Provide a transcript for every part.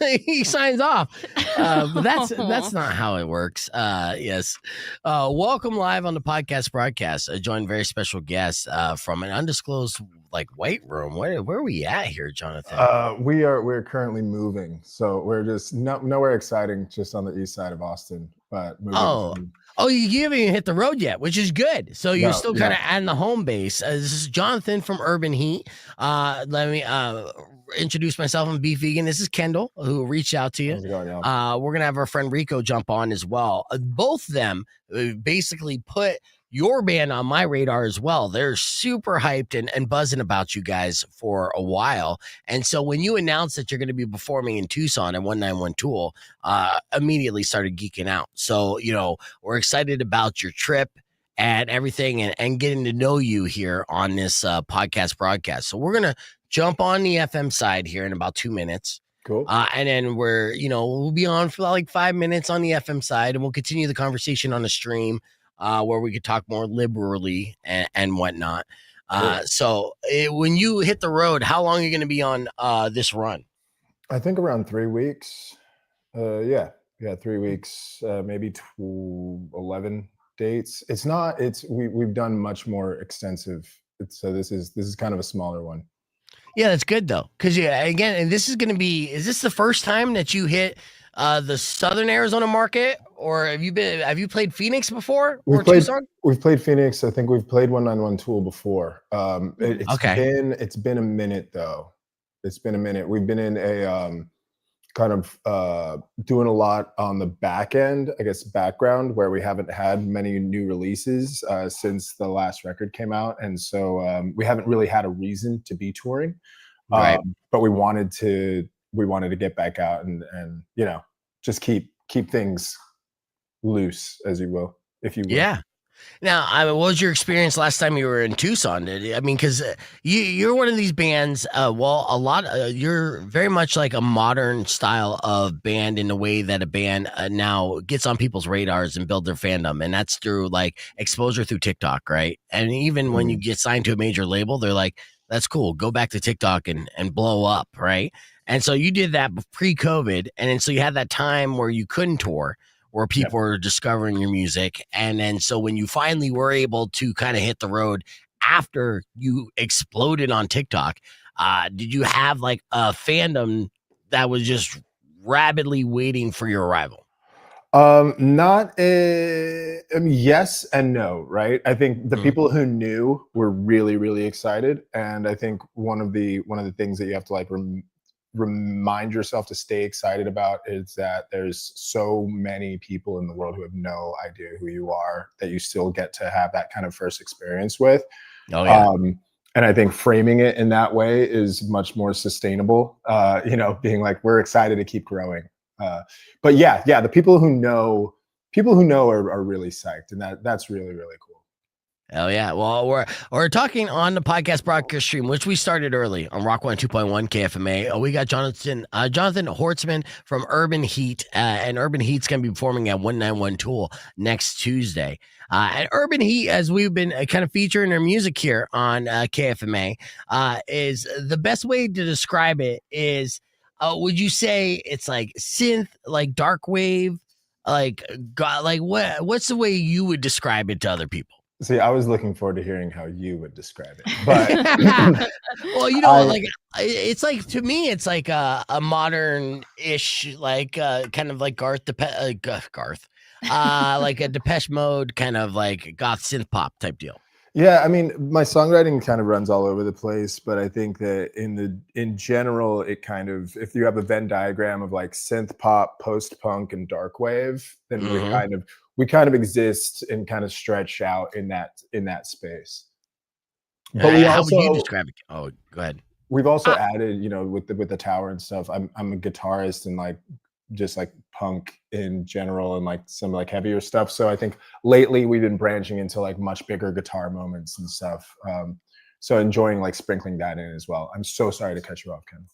he signs off. But that's not how it works. Yes. Welcome live on the podcast broadcast. I joined very special guests from an undisclosed white room. Where are we at here, Jonathan? We're currently moving, so we're just nowhere exciting, just on the east side of Austin. But moving. You haven't even hit the road yet, which is good. So you're still kind of at the home base. This is Jonathan from Urban Heat. Let me introduce myself. I'm Beef Vegan. This is Kendall, who reached out to you. How's it going, y'all? We're gonna have our friend Rico jump on as well. Both of them basically put your band on my radar as well. They're super hyped and buzzing about you guys for a while. And so when you announced that you're going to be performing in Tucson at 191 Tool, immediately started geeking out. So, we're excited about your trip and everything and getting to know you here on this podcast broadcast. So we're going to jump on the FM side here in about 2 minutes. Cool. And then we'll be on for like 5 minutes on the FM side, and we'll continue the conversation on the stream. Where we could talk more liberally and whatnot. So when you hit the road, how long are you going to be on this run? I think around 3 weeks. 3 weeks, maybe 11 dates. We've done much more extensive. So this is kind of a smaller one. Yeah, that's good though. Cause again, and this is going to be, is this the first time that you hit the Southern Arizona market, or have you played Phoenix before? We've played Phoenix. I think we've played 191 Tool before. It's been a minute though. It's been a minute. We've been in a kind of doing a lot on the back end, I guess, background, where we haven't had many new releases since the last record came out, and so we haven't really had a reason to be touring. Right. But we wanted to get back out and just keep things loose, as you will, if you will. Yeah. Now, what was your experience last time you were in Tucson? Because you're one of these bands. You're very much like a modern style of band in the way that a band now gets on people's radars and build their fandom, and that's through like exposure through TikTok, right? And even when you get signed to a major label, they're like, "That's cool. Go back to TikTok and blow up," right? And so you did that pre-COVID, and then so you had that time where you couldn't tour, where people were discovering your music. And then so when you finally were able to kind of hit the road after you exploded on TikTok, did you have like a fandom that was just rabidly waiting for your arrival? Yes and no, right? I think the people who knew were really, really excited. And I think one of the things that you have to like remind yourself to stay excited about is that there's so many people in the world who have no idea who you are, that you still get to have that kind of first experience with. Oh yeah. And I think framing it in that way is much more sustainable, being like, we're excited to keep growing. But yeah, the people who know are really psyched, and that's really, really cool. Oh yeah. Well, we're talking on the podcast broadcast stream, which we started early on Rock 102.1 KFMA. We got Jonathan Hortzman from Urban Heat, and Urban Heat's going to be performing at 191 Tool next Tuesday. And Urban Heat, as we've been kind of featuring their music here on KFMA, is the best way to describe it is, would you say it's like synth, like Darkwave, what's the way you would describe it to other people? See, I was looking forward to hearing how you would describe it, but well, it's like, to me, it's like a modern-ish, like kind of like Garth, like a Depeche Mode kind of like goth synth pop type deal. Yeah, I mean, my songwriting kind of runs all over the place, but I think that in general, it kind of, if you have a Venn diagram of like synth pop, post punk, and darkwave, then we kind of exist and kind of stretch out in that space. But how would you describe it? Oh, go ahead. We've also added, with the tower and stuff. I'm a guitarist and like just like punk in general and like some like heavier stuff. So I think lately we've been branching into like much bigger guitar moments and stuff. So enjoying like sprinkling that in as well. I'm so sorry to cut you off, Ken.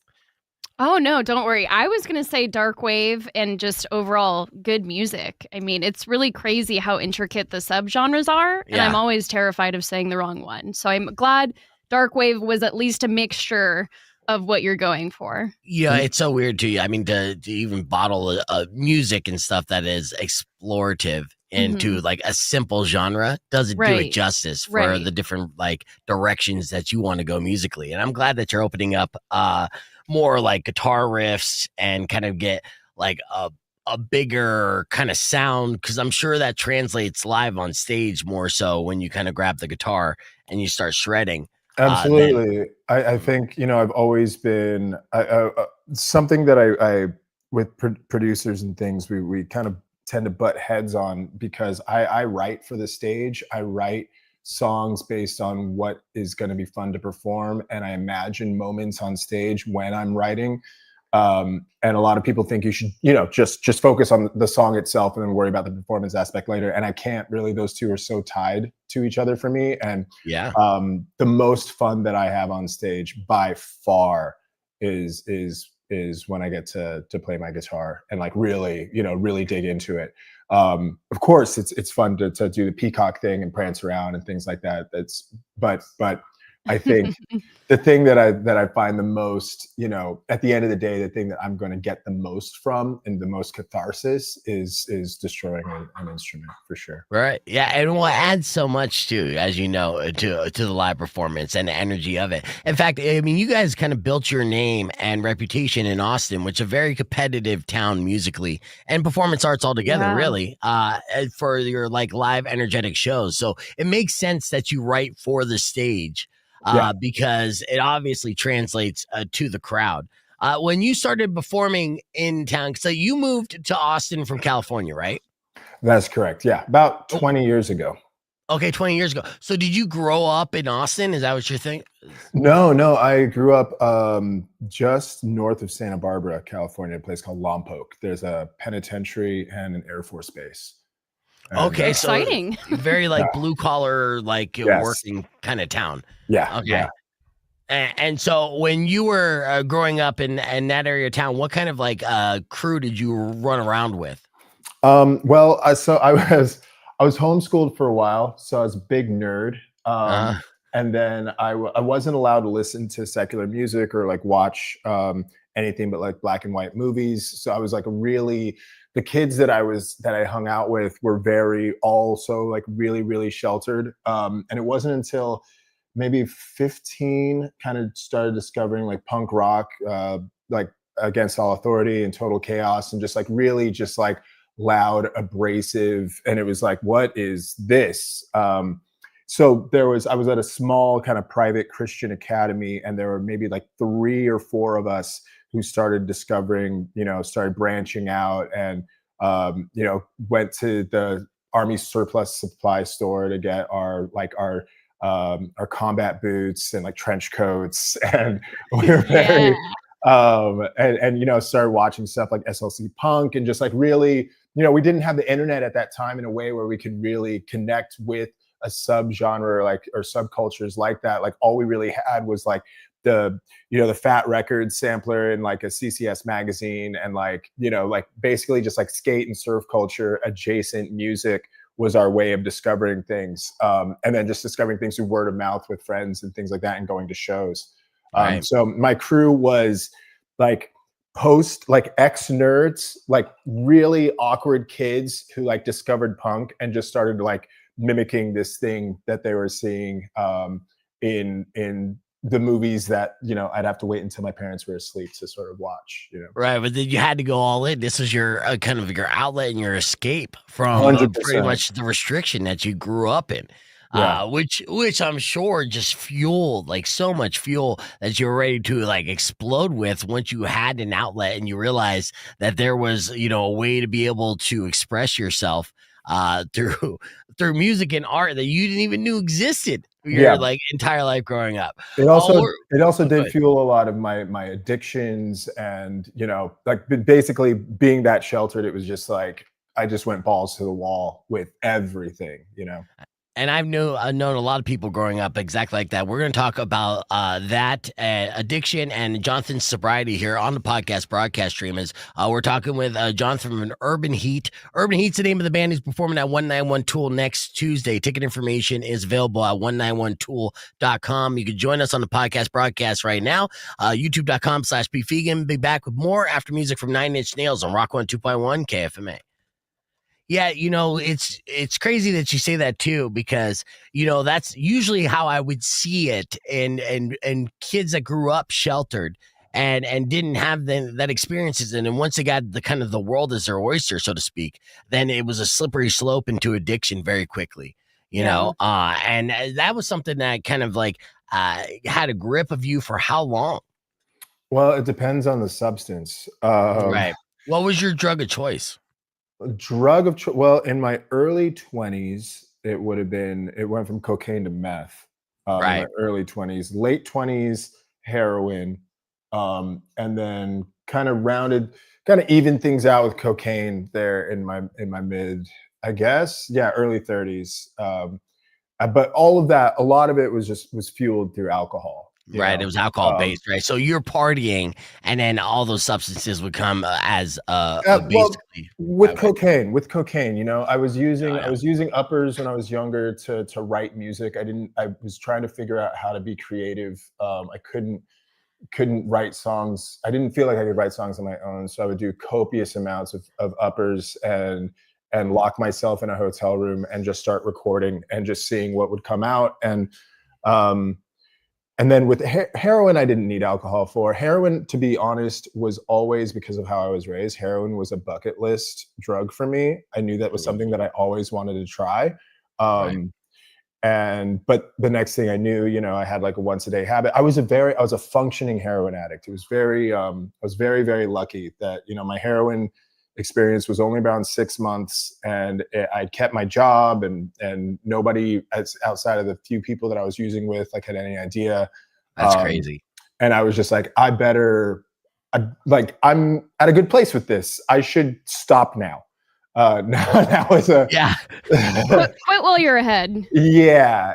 Oh, no, don't worry. I was going to say darkwave and just overall good music. I mean, it's really crazy how intricate the subgenres are. And I'm always terrified of saying the wrong one. So I'm glad darkwave was at least a mixture of what you're going for. Yeah, it's so weird too. I mean, to even bottle music and stuff that is explorative into like a simple genre doesn't do it justice for the different like directions that you want to go musically. And I'm glad that you're opening up more like guitar riffs and kind of get like a bigger kind of sound, because I'm sure that translates live on stage more so when you kind of grab the guitar and you start shredding. Absolutely. I think, I've always been something that I with producers and things, we kind of tend to butt heads on, because I write for the stage. I write songs based on what is going to be fun to perform, and I imagine moments on stage when I'm writing. And a lot of people think you should, just focus on the song itself and then worry about the performance aspect later. And I can't really; those two are so tied to each other for me. And the most fun that I have on stage by far is when I get to play my guitar and like really, really dig into it. Of course, it's fun to do the peacock thing and prance around and things like that. But I think the thing that I find the most, at the end of the day, the thing that I'm going to get the most from and the most catharsis is destroying an instrument, for sure. Right. Yeah. And will add so much too, as you know, to the live performance and the energy of it. In fact, I mean, you guys kind of built your name and reputation in Austin, which is a very competitive town musically and performance arts altogether, really, for your like live energetic shows. So it makes sense that you write for the stage. Because it obviously translates to the crowd. When you started performing in town, so you moved to Austin from California, right? That's correct. Yeah, about 20 years ago. Okay, 20 years ago. So did you grow up in Austin? Is that what you're thinking? No. I grew up just north of Santa Barbara, California, a place called Lompoc. There's a penitentiary and an Air Force base. Okay, exciting. So very like blue collar, like working kind of town. Yeah. Okay. Yeah. And so when you were growing up in that area of town, what kind of like crew did you run around with? Well, so I was homeschooled for a while, so I was a big nerd. And then I wasn't allowed to listen to secular music or like watch anything but like black and white movies. So I was like the kids that I hung out with were very also like really, really sheltered. And it wasn't until maybe 15 kind of started discovering like punk rock, like Against All Authority and Total Chaos, and just like really just like loud, abrasive. And it was like, what is this? So I was at a small kind of private Christian academy, and there were maybe like 3 or 4 of us who started discovering, started branching out, and, went to the Army surplus supply store to get our combat boots and like trench coats. And we were very, started watching stuff like SLC Punk, and just like really, we didn't have the internet at that time in a way where we could really connect with a subgenre or subcultures like that. Like all we really had was like the Fat Records sampler and like a CCS magazine, and like basically just like skate and surf culture adjacent music was our way of discovering things, and then just discovering things through word of mouth with friends and things like that, and going to shows. So my crew was like ex-nerds, like really awkward kids who like discovered punk and just started like mimicking this thing that they were seeing in the movies that I'd have to wait until my parents were asleep to sort of watch. Right, but then you had to go all in. This was your kind of your outlet and your escape from pretty much the restriction that you grew up in. Which I'm sure just fueled like so much fuel that you're ready to like explode with once you had an outlet and you realized that there was a way to be able to express yourself through music and art that you didn't even knew existed your like entire life growing up. It also did fuel a lot of my addictions, and like basically being that sheltered, it was just like I just went balls to the wall with everything. And I've known a lot of people growing up exactly like that. We're going to talk about that addiction and Jonathan's sobriety here on the podcast broadcast stream. As we're talking with Jonathan from Urban Heat. Urban Heat's the name of the band. He's performing at 191 Tool next Tuesday. Ticket information is available at 191tool.com. You can join us on the podcast broadcast right now. YouTube.com/BFegan. Be back with more after music from Nine Inch Nails on Rock 102.1 KFMA. Yeah, it's crazy that you say that too, because that's usually how I would see it, and kids that grew up sheltered and didn't have that experiences, and then once they got the kind of the world as their oyster, so to speak, then it was a slippery slope into addiction very quickly. And that was something that kind of like had a grip of you for how long? Well, it depends on the substance. Right. What was your drug of choice? Well, in my early 20s, it went from cocaine to meth. Right. In my early 20s, late 20s, heroin, and then kind of evened things out with cocaine there in my mid, I guess, early 30s. But all of that, a lot of it was fueled through alcohol. Right. It was alcohol based, right? So you're partying, and then all those substances would come as basically with cocaine. I was using uppers when I was younger to write music. I was trying to figure out how to be creative. I couldn't write songs. I didn't feel like I could write songs on my own. So I would do copious amounts of uppers and lock myself in a hotel room and just start recording and just seeing what would come out. And then with heroin, I didn't need alcohol for. Heroin, to be honest, was always, because of how I was raised, heroin was a bucket list drug for me. I knew that was something that I always wanted to try. But the next thing I knew, I had like a once a day habit. I was a functioning heroin addict. It was I was very, very lucky that, my heroin experience was only around 6 months, and I kept my job, and nobody outside of the few people that I was using with like had any idea. That's crazy. And I was just like, I'm at a good place with this. I should stop now. Now is quit while you're ahead. Yeah.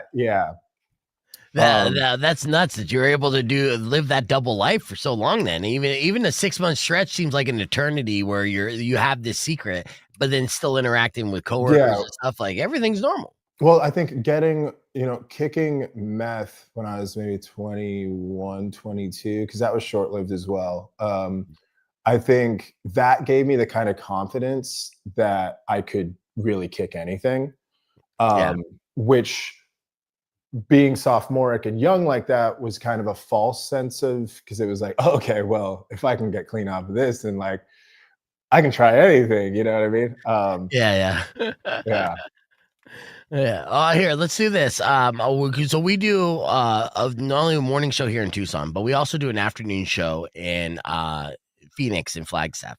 That's nuts that you're able to live that double life for so long. Then even a 6 month stretch seems like an eternity, where you have this secret, but then still interacting with coworkers and stuff. Like everything's normal. Well, I think kicking meth when I was maybe 21, 22, because that was short lived as well. I think that gave me the kind of confidence that I could really kick anything, which, being sophomoric and young like that, was kind of a false sense of, because it was like, oh, okay, well, if I can get clean off of this, then like I can try anything, you know what I mean? Yeah. Here, let's do this. So we do not only a morning show here in Tucson, but we also do an afternoon show in Phoenix and Flagstaff.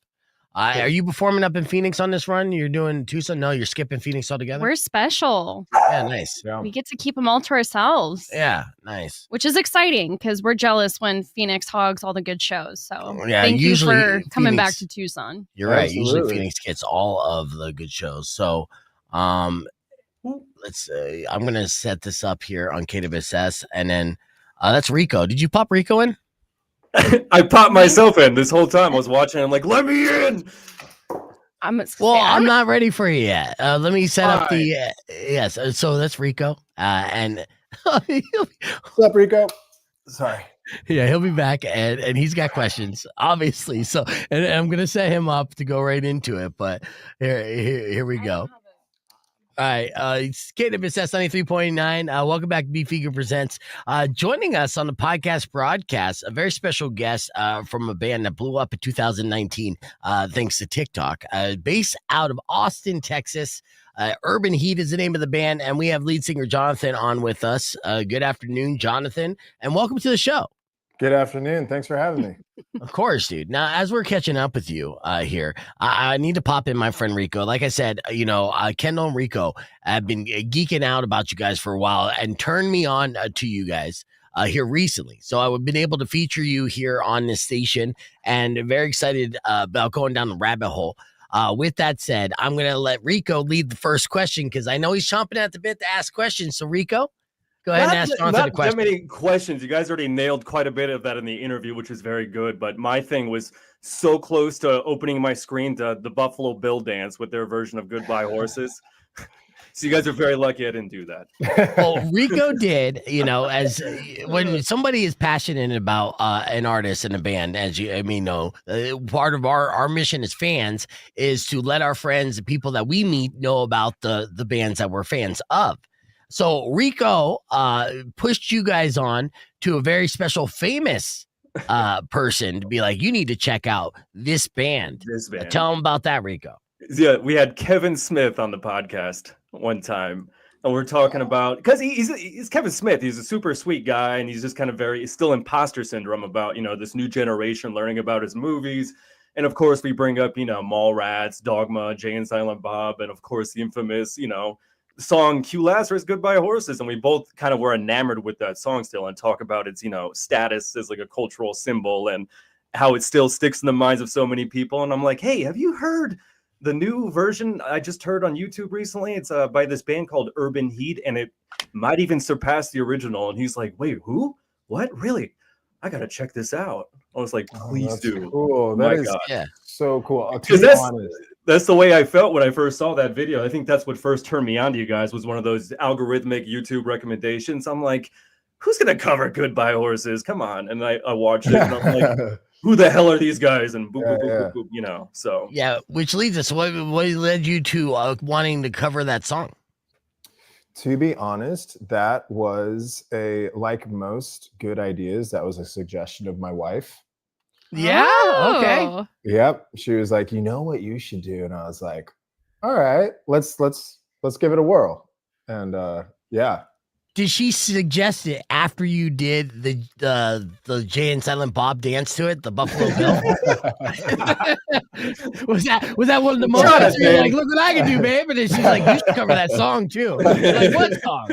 Are you performing up in Phoenix on this run? You're doing Tucson? No, you're skipping Phoenix altogether? We're special. Yeah, nice. Yeah. We get to keep them all to ourselves. Yeah, nice. Which is exciting, because we're jealous when Phoenix hogs all the good shows. So thank you for coming back to Tucson. You're right. Usually Phoenix gets all of the good shows. So let's see. I'm going to set this up here on KWSS, and then that's Rico. Did you pop Rico in? I popped myself in this whole time. I was watching. I'm like, let me in. I'm not ready for you yet. Let me set up the yes. So that's Rico. And what's up, Rico? Sorry. Yeah, he'll be back, and he's got questions, obviously. So, and I'm gonna set him up to go right into it. But here we go. All right, it's KWSS 93.9. Welcome back to BFegan Presents. Joining us on the podcast broadcast, a very special guest from a band that blew up in 2019 thanks to TikTok. Based out of Austin, Texas. Urban Heat is the name of the band, and we have lead singer Jonathan on with us. Good afternoon, Jonathan, and welcome to the show. Good afternoon. Thanks for having me. Of course, dude. Now, as we're catching up with you here, I need to pop in my friend Rico. Like I said, Kendall and Rico have been geeking out about you guys for a while and turned me on to you guys here recently. So I've been able to feature you here on this station, and very excited about going down the rabbit hole. With that said, I'm going to let Rico lead the first question because I know he's chomping at the bit to ask questions. So, Rico, go ahead and ask Jonathan the question. Not that many questions. You guys already nailed quite a bit of that in the interview, which is very good. But my thing was so close to opening my screen to the Buffalo Bill dance with their version of Goodbye Horses. So you guys are very lucky I didn't do that. Well, Rico did, as when somebody is passionate about an artist and a band, as you know, part of our mission as fans is to let our friends, the people that we meet, know about the bands that we're fans of. So Rico pushed you guys on to a very special, famous person to be like, you need to check out this band. Tell them about that, Rico. Yeah, we had Kevin Smith on the podcast one time, and we're talking about, because he's Kevin Smith. He's a super sweet guy, and he's just kind of still imposter syndrome about this new generation learning about his movies. And of course, we bring up Mallrats, Dogma, Jay and Silent Bob, and of course the infamous song Q Lazarus, Goodbye Horses, and we both kind of were enamored with that song still, and talk about its status as like a cultural symbol and how it still sticks in the minds of so many people. And I'm like, hey, have you heard the new version I just heard on YouTube recently? It's by this band called Urban Heat, and it might even surpass the original. And he's like, wait, who? What? Really? I gotta check this out. I was like, please do. Cool. That is so cool. Because that's the way I felt when I first saw that video. I think that's what first turned me on to you guys, was one of those algorithmic YouTube recommendations. I'm like, who's gonna cover Goodbye Horses? Come on. And I watched it, and I'm like, who the hell are these guys? And boop, boop, boop, boop, boop, so. Yeah, which leads us, what led you to wanting to cover that song? To be honest, that was like most good ideas, that was a suggestion of my wife. Yeah, okay. Yep. She was like, you know what you should do? And I was like, all right, let's give it a whirl. And yeah. Did she suggest it after you did the Jay and Silent Bob dance to it, the Buffalo Bill? was that one of the moments where you're like, look what I can do, babe? And then she's like, you should cover that song too. Like, what song?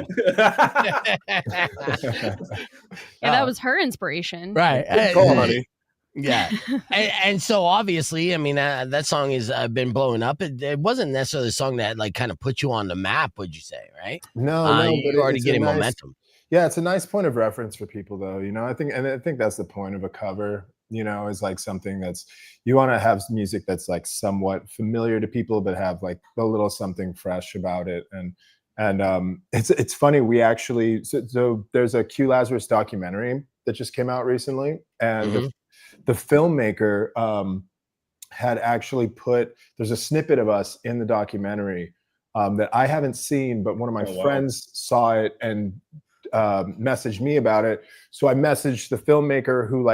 That was her inspiration. Right. Cool, honey. Yeah. and so obviously, I mean, that song has been blowing up. It wasn't necessarily a song that like kind of put you on the map, would you say, right? No, you're already getting momentum. Yeah, it's a nice point of reference for people though, I think that's the point of a cover, is like something that's, you want to have music that's like somewhat familiar to people, but have like a little something fresh about it. And it's funny, we actually, so there's a Q Lazarus documentary that just came out recently, and the filmmaker had actually there's a snippet of us in the documentary that I haven't seen, but one of my friends saw it and messaged me about it. So I messaged the filmmaker, who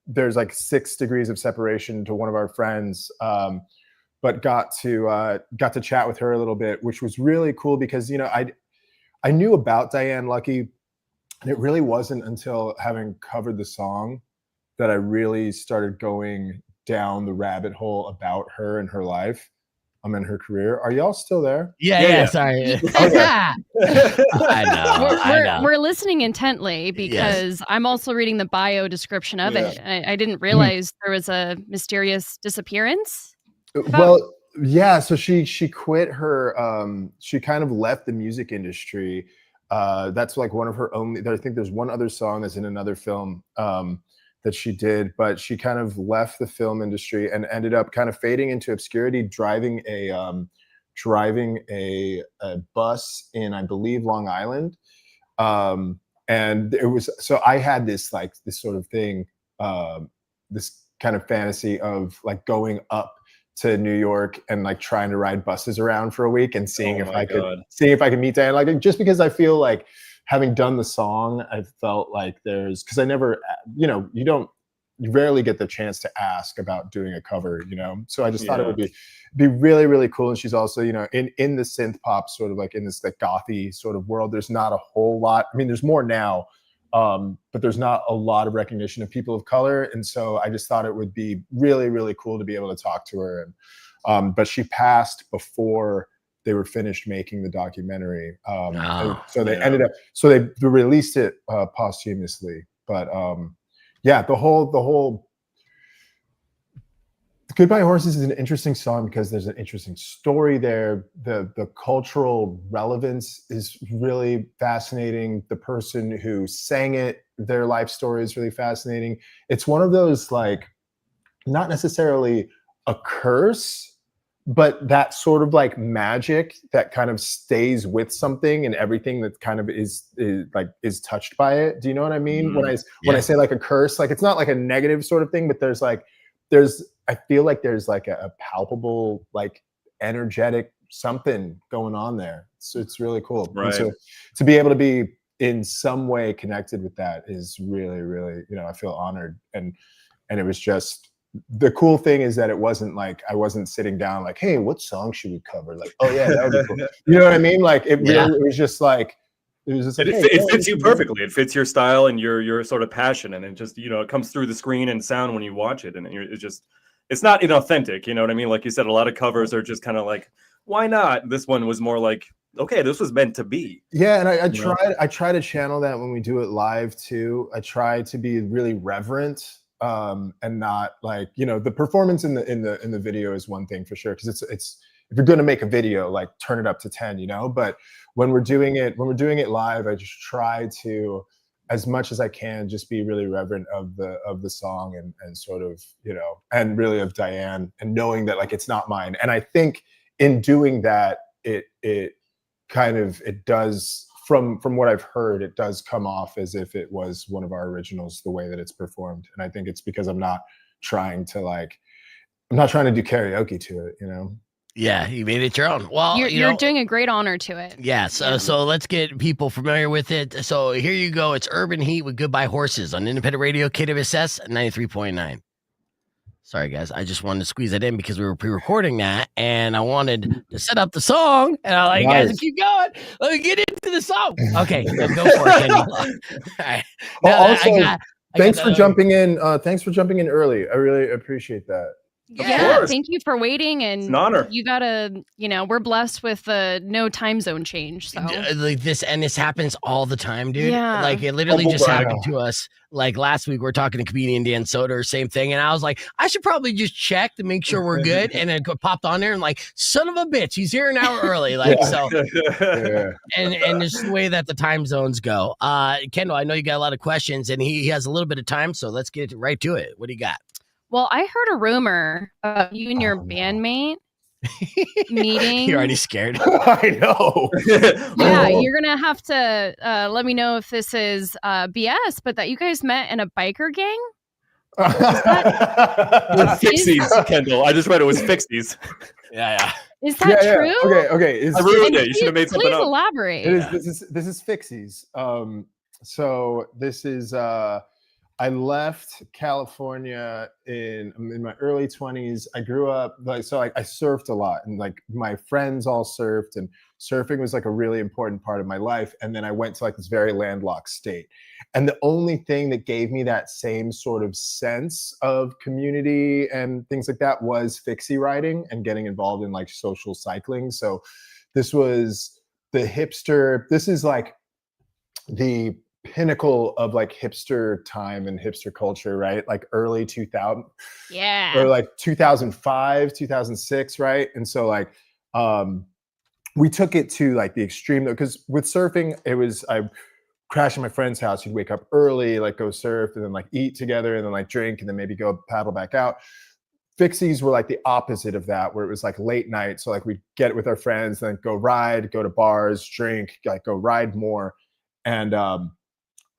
there's 6 degrees of separation to one of our friends, but got to chat with her a little bit, which was really cool because, I knew about Diane Lucky, and it really wasn't until having covered the song that I really started going down the rabbit hole about her and her life, and her career. Are y'all still there? Yeah. Sorry. I know. We're listening intently because I'm also reading the bio description of it. I didn't realize there was a mysterious disappearance. Well, yeah. So she quit her. She kind of left the music industry. That's like one of her only. I think there's one other song that's in another film that she did, but she kind of left the film industry and ended up kind of fading into obscurity, driving a bus in, I believe, Long Island. And it was, so I had this sort of thing, this kind of fantasy of like going up to New York and like trying to ride buses around for a week and seeing if I could meet Diane. Like, just because I feel like, having done the song, I felt like because I never, you rarely get the chance to ask about doing a cover, So I just thought it would be really, really cool. And she's also, in the synth pop sort of like in this like gothy sort of world, there's not a whole lot. I mean, there's more now, but there's not a lot of recognition of people of color. And so I just thought it would be really, really cool to be able to talk to her. And but she passed before they were finished making the documentary. So they ended up, so they released it posthumously. But the whole Goodbye Horses is an interesting song because there's an interesting story there. The cultural relevance is really fascinating. The person who sang it, their life story is really fascinating. It's one of those, like, not necessarily a curse, but that sort of like magic that kind of stays with something, and everything that kind of is touched by it. Do you know what I mean? When I say like a curse, like it's not like a negative sort of thing, but I feel like there's like a palpable, like, energetic something going on there. So it's really cool. Right. And so to be able to be in some way connected with that is really, really, I feel honored. And it was just, the cool thing is that it wasn't like I wasn't sitting down like, hey, what song should we cover? Like, oh yeah, that would be cool. You know what I mean? Like it was just like, it fits you perfectly. It fits your style and your sort of passion, and it just, it comes through the screen and sound when you watch it, and it's not inauthentic. You know what I mean? Like you said, a lot of covers are just kind of like, why not? This one was more like, okay, this was meant to be. Yeah, and I try to channel that when we do it live too. I try to be really reverent, and not like, the performance in the video is one thing for sure, because it's if you're going to make a video, like, turn it up to 10, but when we're doing it live, I just try to, as much as I can, just be really reverent of the song, and sort of, and really of Diane, and knowing that, like, it's not mine. And I think in doing that, it does, from what I've heard, it does come off as if it was one of our originals, the way that it's performed. And I think it's because I'm not trying to do karaoke to it, Yeah, you made it your own. Well, you're doing a great honor to it. Yes. So let's get people familiar with it. So here you go. It's Urban Heat with Goodbye Horses on Independent Radio, KWSS 93.9. Sorry, guys. I just wanted to squeeze that in because we were pre-recording that, and I wanted to set up the song, and I like, guys, keep going. Let me get into the song. Okay, go for it, Kenny. All right. Also, thanks for jumping in. Thanks for jumping in early. I really appreciate that. Yeah, thank you for waiting, and it's an honor. You gotta, we're blessed with no time zone change. So like this happens all the time, dude. Yeah. Like it literally just happened to us. Like last week, we were talking to comedian Dan Soder, same thing, and I was like, I should probably just check to make sure we're good. And then popped on there and like, son of a bitch, he's here an hour early. Like so, and just the way that the time zones go. Kendall, I know you got a lot of questions, and he has a little bit of time, so let's get right to it. What do you got? Well, I heard a rumor of you and your bandmate meeting. You're already scared. I know. Yeah, you're going to have to let me know if this is BS, but that you guys met in a biker gang? Fixies, Kendall. I just read it was Fixies. Yeah. Is that true? Okay. I ruined it. You should have made something up. Please elaborate. This is Fixies. So this is... I left California in my early 20s. I grew up I surfed a lot, and like my friends all surfed, and surfing was like a really important part of my life. And then I went to like this very landlocked state. And the only thing that gave me that same sort of sense of community and things like that was fixie riding and getting involved in like social cycling. So this was this is like the pinnacle of like hipster time and hipster culture, right? Like early 2000, or like 2005, 2006, right? And so like we took it to like the extreme, because with surfing, it was I crash at my friend's house. You'd wake up early, like go surf, and then like eat together, and then like drink, and then maybe go paddle back out. Fixies were like the opposite of that, where it was like late night. So like we'd get with our friends, then go ride, go to bars, drink, like go ride more. And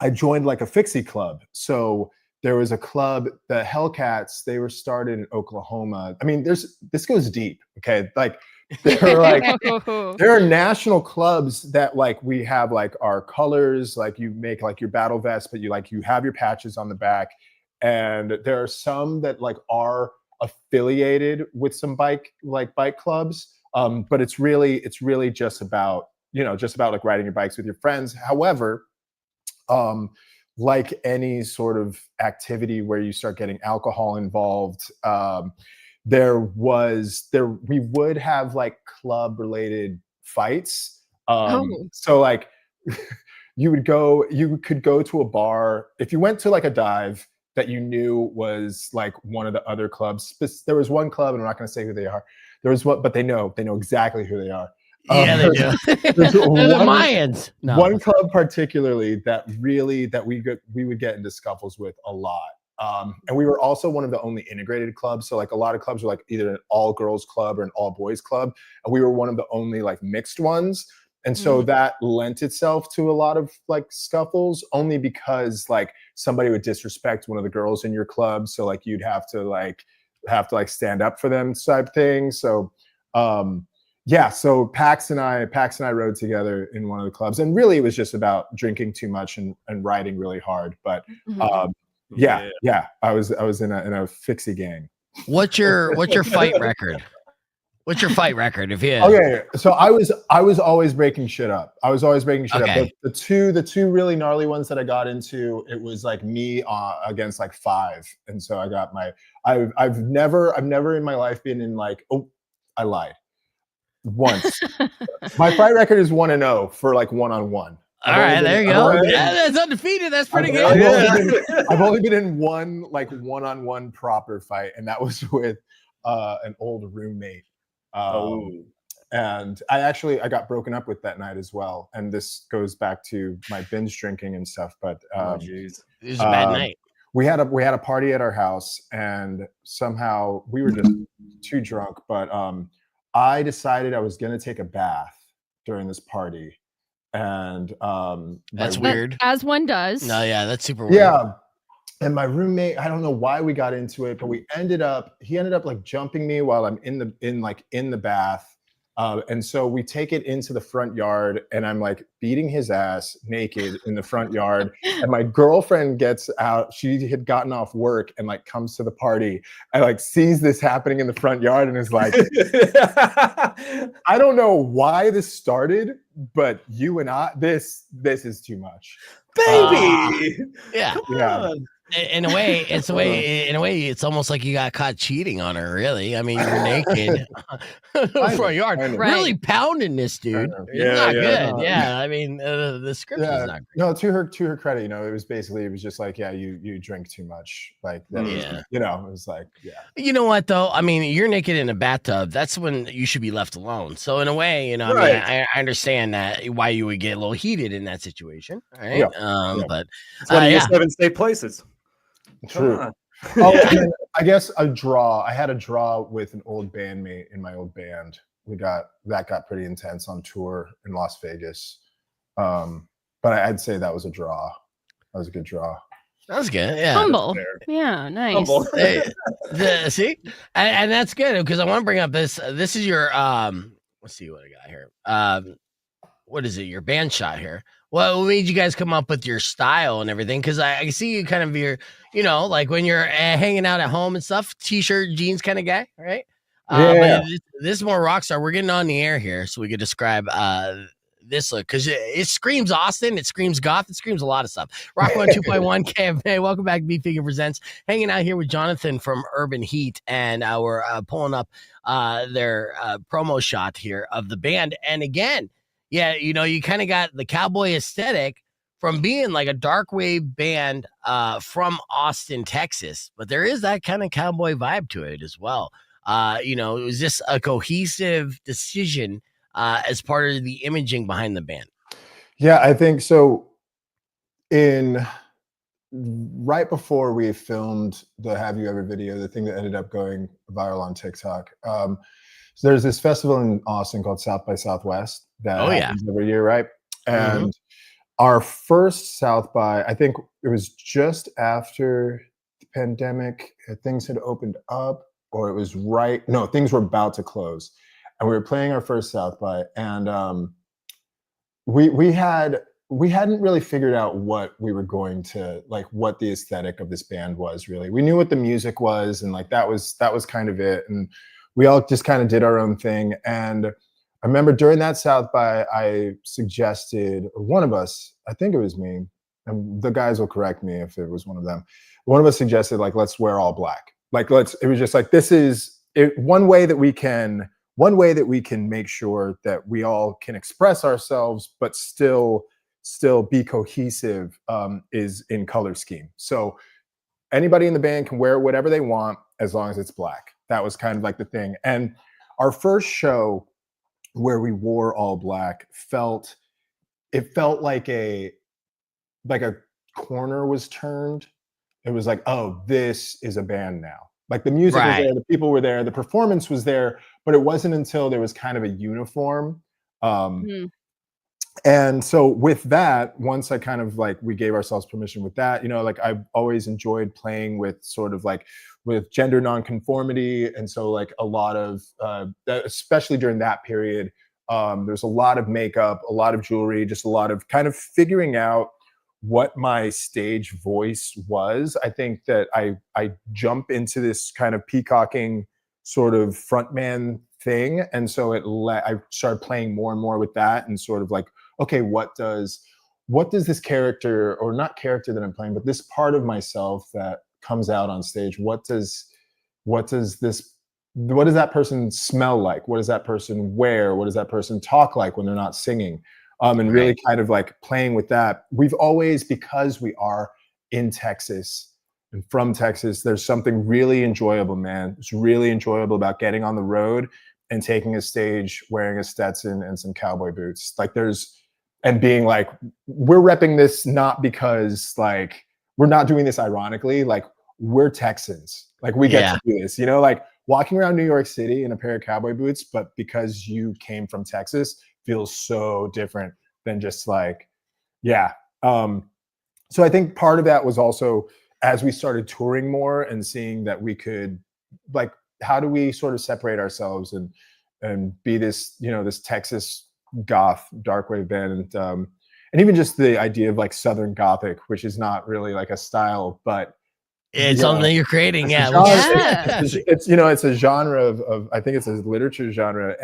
I joined like a fixie club. So there was a club, the Hellcats, they were started in Oklahoma. I mean, this goes deep, okay? Like there are national clubs that like we have like our colors, like you make like your battle vest, but you have your patches on the back. And there are some that like are affiliated with some bike clubs. But it's really just about, like riding your bikes with your friends. However, like any sort of activity where you start getting alcohol involved, we would have like club related fights. So like you could go to a bar. If you went to like a dive, that you knew was like one of the other clubs. There was one club, and I'm not going to say who they are. There was what, but they know exactly who they are. Yeah, they do. They're the Mayans. No. One club particularly that we would get into scuffles with a lot. And we were also one of the only integrated clubs. So like a lot of clubs were like either an all girls club or an all boys club. And we were one of the only like mixed ones. And so that lent itself to a lot of like scuffles, only because like somebody would disrespect one of the girls in your club. So like you'd have to stand up for them type thing. So yeah, so Pax and I rode together in one of the clubs, and really it was just about drinking too much and riding really hard. But yeah, I was in a fixie gang. What's your fight record? What's your fight record? If you okay, so I was always breaking shit up. I was always breaking shit up. But the two really gnarly ones that I got into, it was like me against like 5, and so I got my. I've never in my life been in like, oh, I lied. Once. My fight record is 1-0 for like one-on-one. All right, there you go. Yeah, that's undefeated. That's pretty good. I've only been in one like one-on-one proper fight, and that was with an old roommate. And I got broken up with that night as well. And this goes back to my binge drinking and stuff. But it was a bad night. We had a party at our house, and somehow we were just too drunk. But I decided I was going to take a bath during this party, and that's weird. As one does. No, yeah, that's super weird. Yeah, and my roommate, I don't know why we got into it, but he ended up like jumping me while I'm in the bath. And so we take it into the front yard, and I'm like beating his ass naked in the front yard. And my girlfriend gets out. She had gotten off work and like comes to the party and like sees this happening in the front yard and is like, I don't know why this started, but you and I, this is too much. Baby. Yeah. In a way, it's almost like you got caught cheating on her. Really, I mean, you're naked front yard, really pounding this dude. It's not good. Yeah, I mean, the script is not great. No, to her credit, it was just like, yeah, you drink too much, like that. It was like, yeah. You know what though? I mean, you're naked in a bathtub. That's when you should be left alone. So in a way, I mean, I understand that why you would get a little heated in that situation, right? Yeah. But it's one of your 7 safe places. True. And I guess a draw. I had a draw with an old bandmate in my old band. That got pretty intense on tour in Las Vegas. But I'd say that was a draw. That was a good draw. That was good. Yeah. Humble. Yeah, nice. Humble. See? And that's good, because I want to bring up this. This is your let's see what I got here. What is it? Your band shot here. What made you guys come up with your style and everything? Because I see you kind of like when you're hanging out at home and stuff, t-shirt, jeans kind of guy, right? Yeah. This is more rock star. We're getting on the air here, so we could describe this look, because it screams Austin, it screams goth, it screams a lot of stuff. Rock 102.1 KFA. Welcome back to Beat Figure Presents. Hanging out here with Jonathan from Urban Heat, and we're pulling up their promo shot here of the band. And again, yeah, you kind of got the cowboy aesthetic from being like a Darkwave band from Austin, Texas, but there is that kind of cowboy vibe to it as well. It was just a cohesive decision as part of the imaging behind the band. Yeah, I think so. Right before we filmed the Have You Ever video, the thing that ended up going viral on TikTok, so there's this festival in Austin called South by Southwest that happens every year, right? And our first South by, I think it was just after the pandemic, things had opened up, or it was things were about to close. And we were playing our first South by, and we hadn't really figured out what we were going to, like, what the aesthetic of this band was really. We knew what the music was, and like that was kind of it. And we all just kind of did our own thing. And I remember during that South by, I suggested, or one of us, I think it was me, and the guys will correct me if it was one of them. One of us suggested, like, let's wear all black. Like, it was just like, this is one way that we can make sure that we all can express ourselves, but still be cohesive, is in color scheme. So anybody in the band can wear whatever they want as long as it's black. That was kind of like the thing. And our first show where we wore all black felt like a corner was turned. It was like, oh, this is a band now. Like the music was there, the people were there, the performance was there, but it wasn't until there was kind of a uniform. And so with that, once I kind of like, we gave ourselves permission with that, you know, like I've always enjoyed playing with sort of like with gender nonconformity. And so like a lot of, especially during that period, there's a lot of makeup, a lot of jewelry, just a lot of kind of figuring out what my stage voice was. I think that I jump into this kind of peacocking sort of frontman thing. And so I started playing more and more with that and sort of like, okay, what does this character, or not character that I'm playing, but this part of myself that comes out on stage, what does that person smell like? What does that person wear? What does that person talk like when they're not singing? And really kind of like playing with that. We've always, because we are in Texas and from Texas, there's something really enjoyable, man. It's really enjoyable about getting on the road and taking a stage wearing a Stetson and some cowboy boots. Like and being like, we're repping this not because like, we're not doing this ironically, like we're Texans. Like we get to do this, you know, like walking around New York City in a pair of cowboy boots, but because you came from Texas, feels so different than just like, so I think part of that was also as we started touring more and seeing that we could like, how do we sort of separate ourselves and be this, you know, this Texas goth darkwave band, and even just the idea of like Southern Gothic, which is not really like a style, but it's something that you're creating. It's you know, it's a genre of I think it's a literature genre,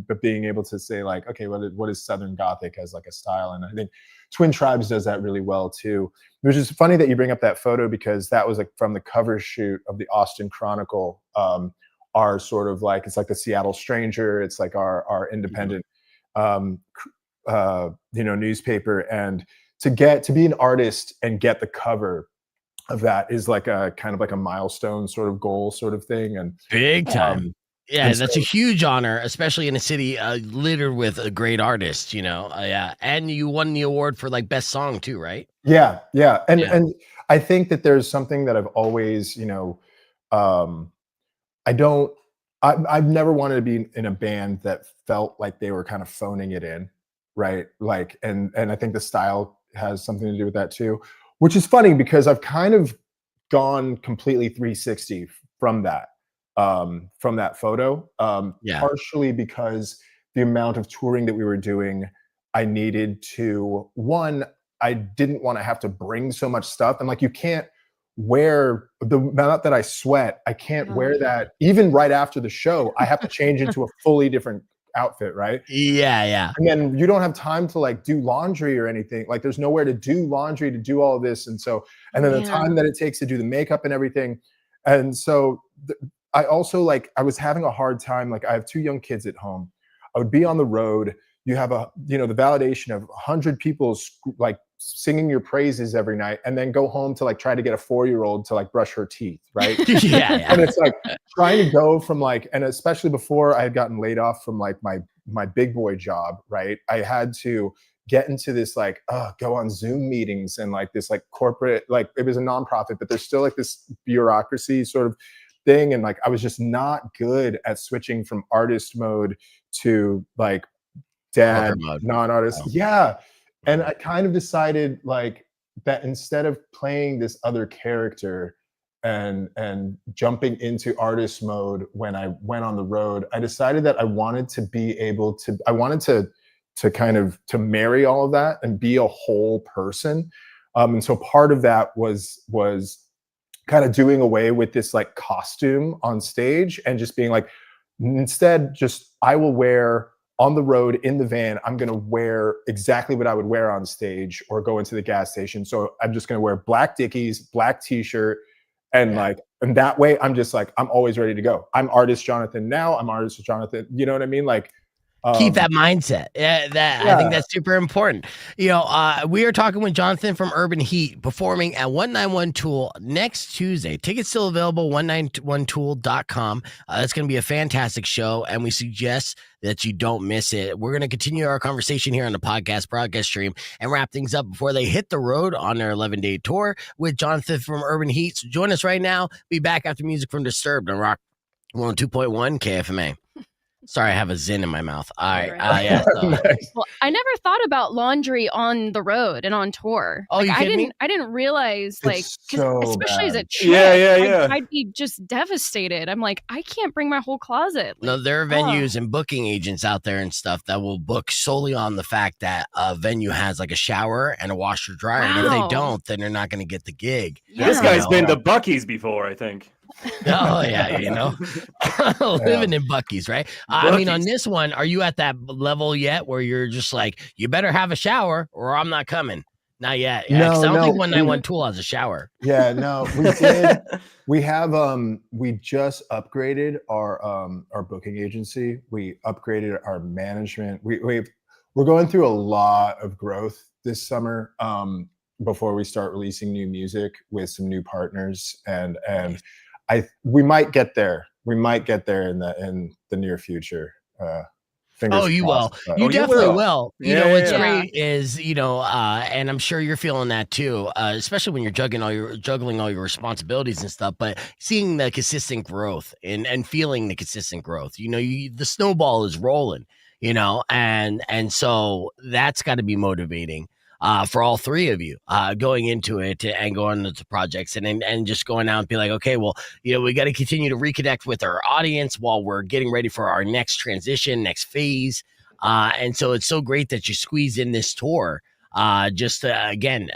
but being able to say like, okay, what is Southern Gothic as like a style? And I think Twin Tribes does that really well too. Which is funny that you bring up that photo, because that was like from the cover shoot of the Austin Chronicle, our sort of like, it's like the Seattle Stranger, it's like our independent you know, newspaper. And to be an artist and get the cover of that is like a kind of like a milestone sort of goal sort of thing. And big time. That's a huge honor, especially in a city littered with a great artist, you know. And you won the award for like best song too, right? And I think that there's something that I've always, you know, I've never wanted to be in a band that felt like they were kind of phoning it in, right? Like, and I think the style has something to do with that too, which is funny because I've kind of gone completely 360 from that photo, partially because the amount of touring that we were doing, I needed to, I didn't want to have to bring so much stuff. And like, you can't wear the amount that I sweat, I can't wear that even right after the show. I have to change into a fully different outfit, right? And then you don't have time to like do laundry or anything. Like there's nowhere to do laundry, to do all of this. And so, and then the time that it takes to do the makeup and everything. And so I also like, I was having a hard time. Like I have 2 young kids at home. I would be on the road. You have the validation of 100 people like singing your praises every night, and then go home to like try to get a 4-year-old to like brush her teeth, right? And it's like trying to go from like, and especially before I had gotten laid off from like my big boy job, right? I had to get into this like, go on Zoom meetings and like this like corporate, like it was a nonprofit, but there's still like this bureaucracy sort of thing. And like, I was just not good at switching from artist mode to like dad, non-artist. And I kind of decided like that instead of playing this other character and jumping into artist mode when I went on the road, I decided that I wanted to be able to, I wanted to kind of to marry all of that and be a whole person. And so part of that was kind of doing away with this like costume on stage and just being like, instead, just I will wear on the road in the van, I'm going to wear exactly what I would wear on stage or go into the gas station. So I'm just going to wear black Dickies, black t-shirt. And like, and that way I'm just like, I'm always ready to go. I'm artist Jonathan now. I'm artist Jonathan. You know what I mean? Like, Keep that mindset. I think that's super important. We are talking with Jonathan from Urban Heat, performing at 191 Tool next Tuesday. Tickets still available, 191tool.com. It's going to be a fantastic show, and we suggest that you don't miss it. We're going to continue our conversation here on the podcast broadcast stream and wrap things up before they hit the road on their 11-day tour with Jonathan from Urban Heat. So join us right now. Be back after music from Disturbed on Rock 102.1 KFMA. Sorry, I have a zin in my mouth. All right. Nice. Well, I never thought about laundry on the road and on tour. Oh, like, you kidding me? I didn't realize, especially as a chick, I'd be just devastated. I'm like, I can't bring my whole closet. No, there are venues and booking agents out there and stuff that will book solely on the fact that a venue has like a shower and a washer dryer. Wow. And if they don't, then they're not going to get the gig. Yeah. This guy's been to Buc-ee's before, I think. Oh yeah, living in Buc-ee's, right? I mean, on this one, are you at that level yet where you're just like, you better have a shower or I'm not coming? Not yet. Yeah, I don't think 191 Tool has a shower. Yeah, no, we did. We have we just upgraded our booking agency. We upgraded our management. We're going through a lot of growth this summer before we start releasing new music with some new partners, and we might get there. We might get there in the near future. You will. You definitely will. What's great is, and I'm sure you're feeling that too, especially when you're juggling all your responsibilities and stuff, but seeing the consistent growth and feeling the consistent growth, the snowball is rolling, and so that's got to be motivating. For all three of you going into it and going into projects and just going out and be like, okay, well, we got to continue to reconnect with our audience while we're getting ready for our next transition, next phase. And so it's so great that you squeeze in this tour. Are you going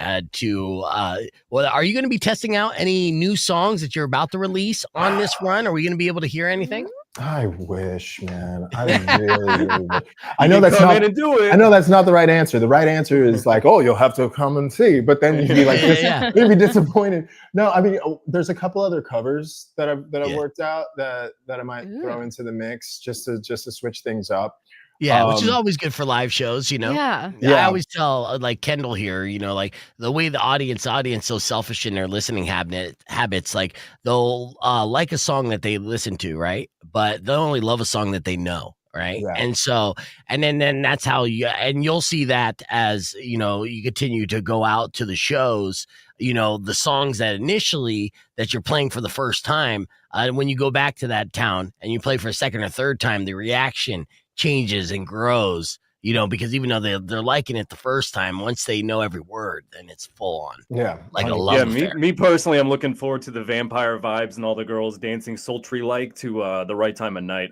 to be testing out any new songs that you're about to release on this run? Are we going to be able to hear anything? I wish, man. I really wish. I know that's not. I know that's not the right answer. The right answer is like, oh, you'll have to come and see. But then you'd be like, you'd be disappointed. No, I mean, there's a couple other covers that I've worked out that I might throw into the mix just to switch things up. Yeah, which is always good for live shows, Yeah. I always tell like Kendall here, like the way the audience so selfish in their listening habits, like they'll like a song that they listen to, right? But they'll only love a song that they know, right? Yeah. And so, and then that's how you'll see that as, you continue to go out to the shows, the songs that initially that you're playing for the first time, when you go back to that town and you play for a second or third time, the reaction changes and grows, because even though they're liking it the first time, once they know every word, then it's full on. Yeah. Like a love affair. Me personally, I'm looking forward to the vampire vibes and all the girls dancing sultry like to the right time of night.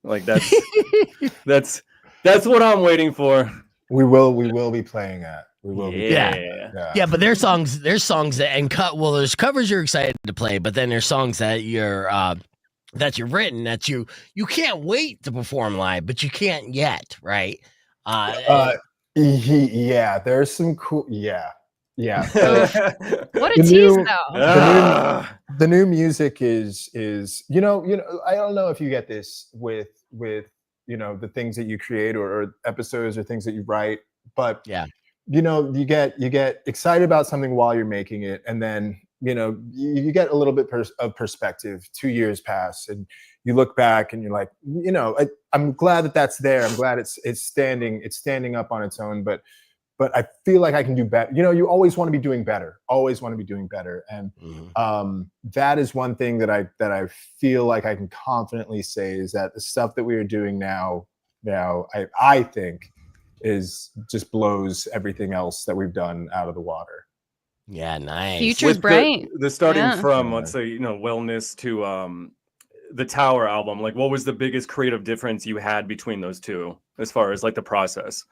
Like that's that's what I'm waiting for. We will be playing at. We will be. Yeah, but there's songs there's covers you're excited to play, but then there's songs that you've written that you can't wait to perform live, but you can't yet, right? There's some cool. Yeah. What a tease, though. The new music is I don't know if you get this with the things that you create or episodes or things that you write, but you get excited about something while you're making it, and then you get a little bit of perspective. 2 years pass and you look back and you're like, I'm glad that that's there. I'm glad it's standing up on its own, but I feel like I can do better. You always want to be doing better, and that is one thing that I feel like I can confidently say is that the stuff that we are doing now I think is just blows everything else that we've done out of the water. Yeah, nice. Future's bright. The starting from, let's say, Wellness to the Tower album, like what was the biggest creative difference you had between those two as far as like the process,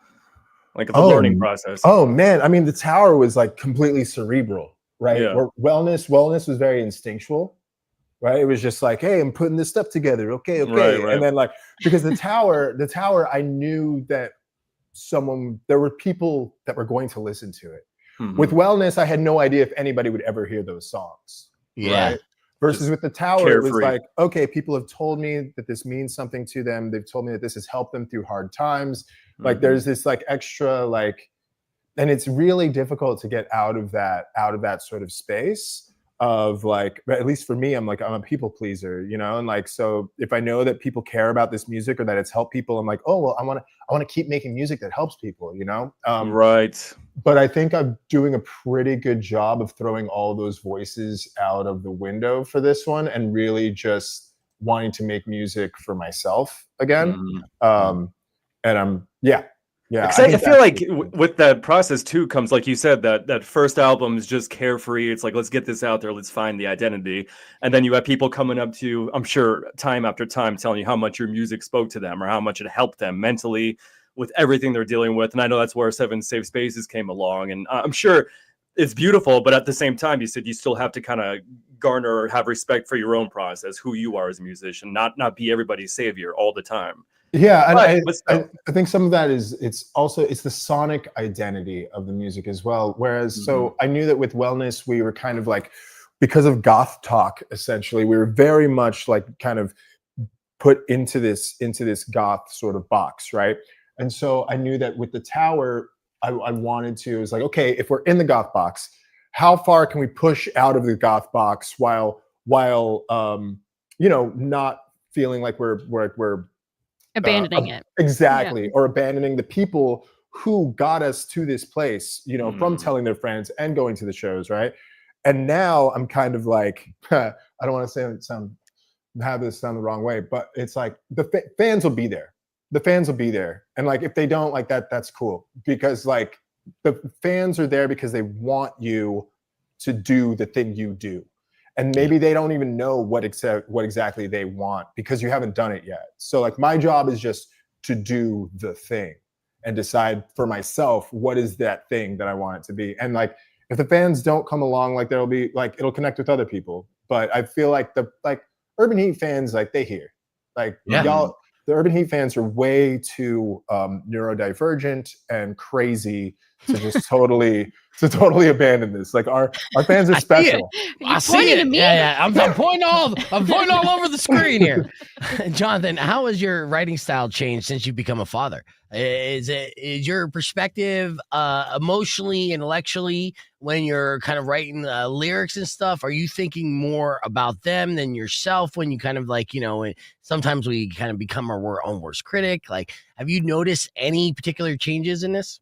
like the learning process? Oh man, I mean, the Tower was like completely cerebral, right? Where Wellness was very instinctual, right? It was just like, hey, I'm putting this stuff together. Okay. Right. And then like, because the Tower, I knew that there were people that were going to listen to it. Mm-hmm. With Wellness, I had no idea if anybody would ever hear those songs. Yeah. Versus with the tower, carefree. it was like, okay, people have told me that this means something to them. They've told me that this has helped them through hard times. Like there's this like extra like, and it's really difficult to get out of that sort of space of like, at least for me, I'm a people pleaser, you know? And like, so if I know that people care about this music or that it's helped people, I'm like, oh, well, I want to keep making music that helps people, you know? Right. But I think I'm doing a pretty good job of throwing all those voices out of the window for this one and really just wanting to make music for myself again. And I feel like with that process too comes, like you said, that first album is just carefree. It's like, let's get this out there, let's find the identity, and then you have people coming up to you, I'm sure, time after time, telling you how much your music spoke to them or how much it helped them mentally with everything they're dealing with. And I know that's where Seven Safe Spaces came along, and I'm sure it's beautiful, but at the same time, you said you still have to kind of garner or have respect for your own process, who you are as a musician, not be everybody's savior all the time. Yeah, and I think some of that is it's the sonic identity of the music as well. Whereas, so I knew that with Wellness, we were kind of like, because of goth talk, essentially, we were very much like kind of put into this goth sort of box, right? And so I knew that with the tower, I wanted to, it was like, okay, if we're in the goth box, how far can we push out of the goth box while you know, not feeling like we're abandoning it. Exactly. Or abandoning the people who got us to this place, you know, from telling their friends and going to the shows, right? And now I'm kind of like, I don't want to have this sound the wrong way, but it's like the fans will be there. The fans will be there. And like, if they don't like that, that's cool. Because like the fans are there because they want you to do the thing you do. And maybe they don't even know what exactly they want because you haven't done it yet. So like my job is just to do the thing and decide for myself what is that thing that I want it to be. And like if the fans don't come along, like there'll be like it'll connect with other people. But I feel like the Urban Heat fans, like they hear. Like y'all, the Urban Heat fans are way too neurodivergent and crazy to just totally abandon this. Like our fans are special. I see it. Yeah. I'm pointing all over the screen here. Jonathan, how has your writing style changed since you've become a father? Is your perspective emotionally, intellectually, when you're kind of writing lyrics and stuff? Are you thinking more about them than yourself when you kind of like, you know, sometimes we kind of become our own worst critic? Like, have you noticed any particular changes in this?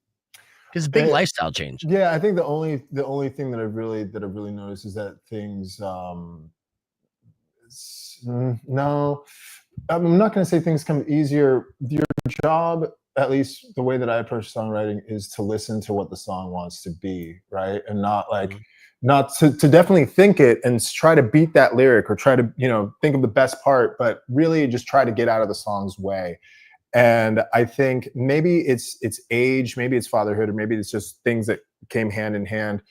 Because big lifestyle change. Yeah, I think the only thing that I've really noticed is that things. No, I'm not going to say things come easier. Your job, at least the way that I approach songwriting, is to listen to what the song wants to be, right, and not like. Not to definitely think it and try to beat that lyric or try to, you know, think of the best part, but really just try to get out of the song's way. And I think maybe it's age, maybe it's fatherhood, or maybe it's just things that came hand in hand.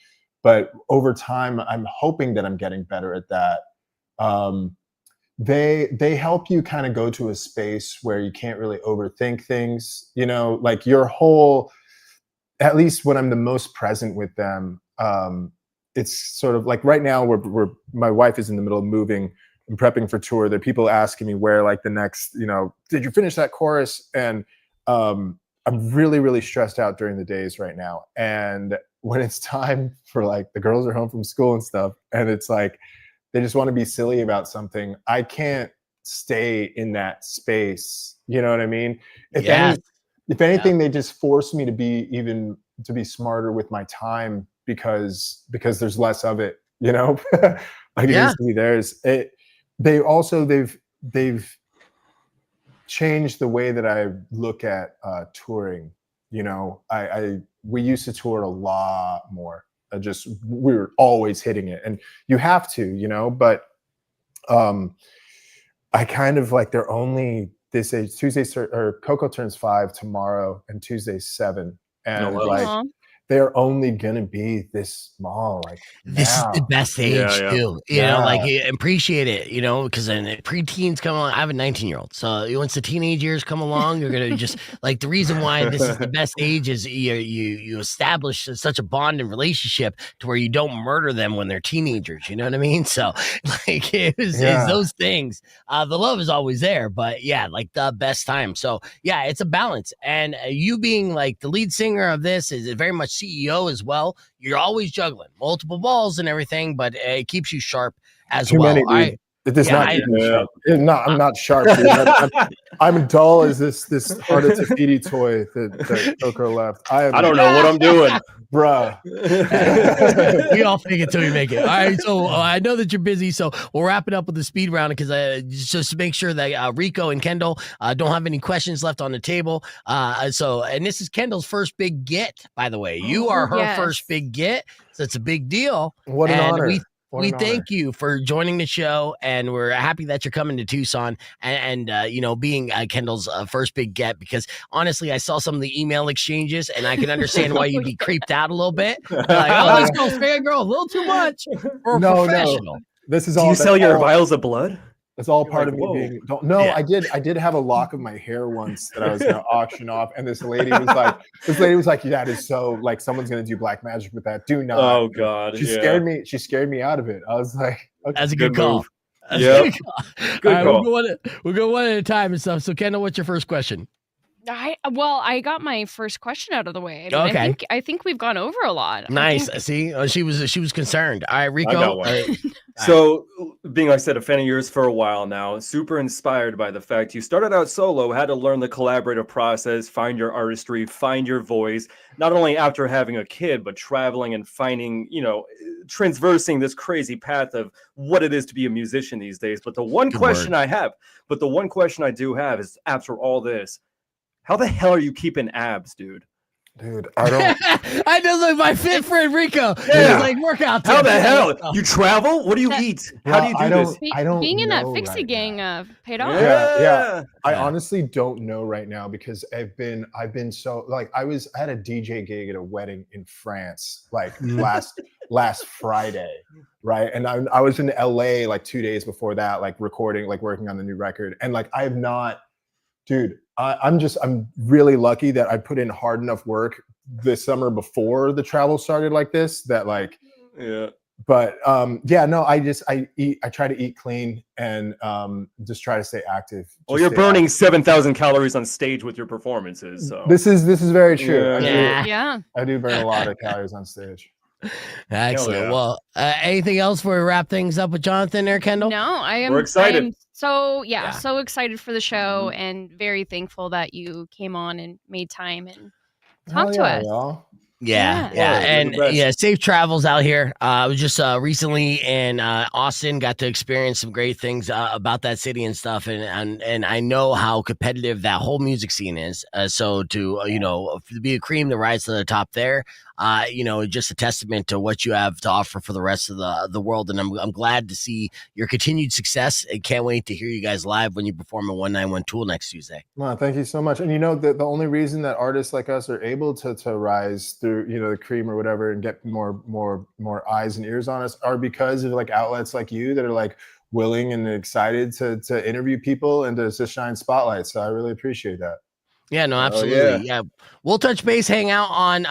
But over time, I'm hoping that I'm getting better at that. They help you kind of go to a space where you can't really overthink things, you know, like your whole, at least when I'm the most present with them, it's sort of like right now my wife is in the middle of moving and prepping for tour. There are people asking me where like the next, you know, did you finish that chorus? And I'm really, really stressed out during the days right now. And when it's time for like the girls are home from school and stuff, and it's like, they just want to be silly about something, I can't stay in that space. You know what I mean? If anything, they just force me to be smarter with my time because there's less of it, you know, like it used to be theirs. They've changed the way that I look at touring. You know, we used to tour a lot more. We were always hitting it, and you have to, you know, but I kind of like, they're only this age. Tuesday, or Coco turns 5 tomorrow, and Tuesday's 7. And they're only gonna be this small. Like this is the best age too. You know, like appreciate it. You know, because then preteens come along. I have a 19-year-old, so once the teenage years come along, you're gonna just like the reason why this is the best age is you establish such a bond and relationship to where you don't murder them when they're teenagers. You know what I mean? So like it's those things. The love is always there, but yeah, like the best time. So yeah, it's a balance. And you being like the lead singer of this is very much CEO as well. You're always juggling multiple balls and everything, but it keeps you sharp as Too well. Many, it does not keep me sharp. I'm not sharp. Dude. I'm dull as this Harda Tafiti toy that Coco left. I don't know what I'm doing, bruh. We all fake it till we make it. All right, so I know that you're busy, so we'll wrap it up with the speed round because just to make sure that Rico and Kendall don't have any questions left on the table. And this is Kendall's first big get, by the way. You are her first big get, so it's a big deal. What an honor. We thank you for joining the show, and we're happy that you're coming to Tucson and being Kendall's first big get, because honestly, I saw some of the email exchanges and I can understand why you'd be creeped out a little bit. Like, oh, this girl's fangirl a little too much for a professional. This is all. Do you sell your vials of blood? It's all part of me being. I did have a lock of my hair once that I was going to auction off, and this lady was like, "That is so like someone's going to do black magic with that. Do not." Oh God, she scared me. She scared me out of it. I was like, okay. That's a good call. Yeah, good call. We'll go one at a time and stuff. So, Kendall, what's your first question? I got my first question out of the way. I think we've gone over a lot. Nice. See, she was concerned. All right, Rico. I got one. So, being, like I said, a fan of yours for a while now, super inspired by the fact you started out solo, had to learn the collaborative process, find your artistry, find your voice, not only after having a kid, but traveling and finding, transversing this crazy path of what it is to be a musician these days. But the one question I do have is, after all this, how the hell are you keeping abs, dude? Dude, I don't. I know, like my fit friend Rico. Yeah. Like workout. How the hell? You travel? What do you eat? How do you do this? I don't. Being in that Fixie gang paid off. Yeah. I honestly don't know right now because I've been so like I had a DJ gig at a wedding in France like last Friday, right? And I was in LA like 2 days before that, like recording, like working on the new record, and like I have not, dude. I'm really lucky that I put in hard enough work this summer before the travel started like this, that like, but I try to eat clean and just try to stay active. Well, you're burning 7,000 calories on stage with your performances. So this is very true. I do burn a lot of calories on stage. Excellent. Well, anything else before we wrap things up with Jonathan or Kendall? No, we're excited. So excited for the show and very thankful that you came on and made time and talked to us. Y'all. Yeah. And safe travels out here. I was just recently in Austin, got to experience some great things about that city and stuff, and I know how competitive that whole music scene is. So to be a cream that rise to the top there, just a testament to what you have to offer for the rest of the world. And I'm glad to see your continued success, and can't wait to hear you guys live when you perform at 191 Tool next Tuesday. Well, thank you so much. And the only reason that artists like us are able to rise through the cream or whatever and get more eyes and ears on us are because of like outlets like you that are like willing and excited to interview people and to shine spotlights. So I really appreciate that. Yeah, no, absolutely. Yeah. We'll touch base, hang out on,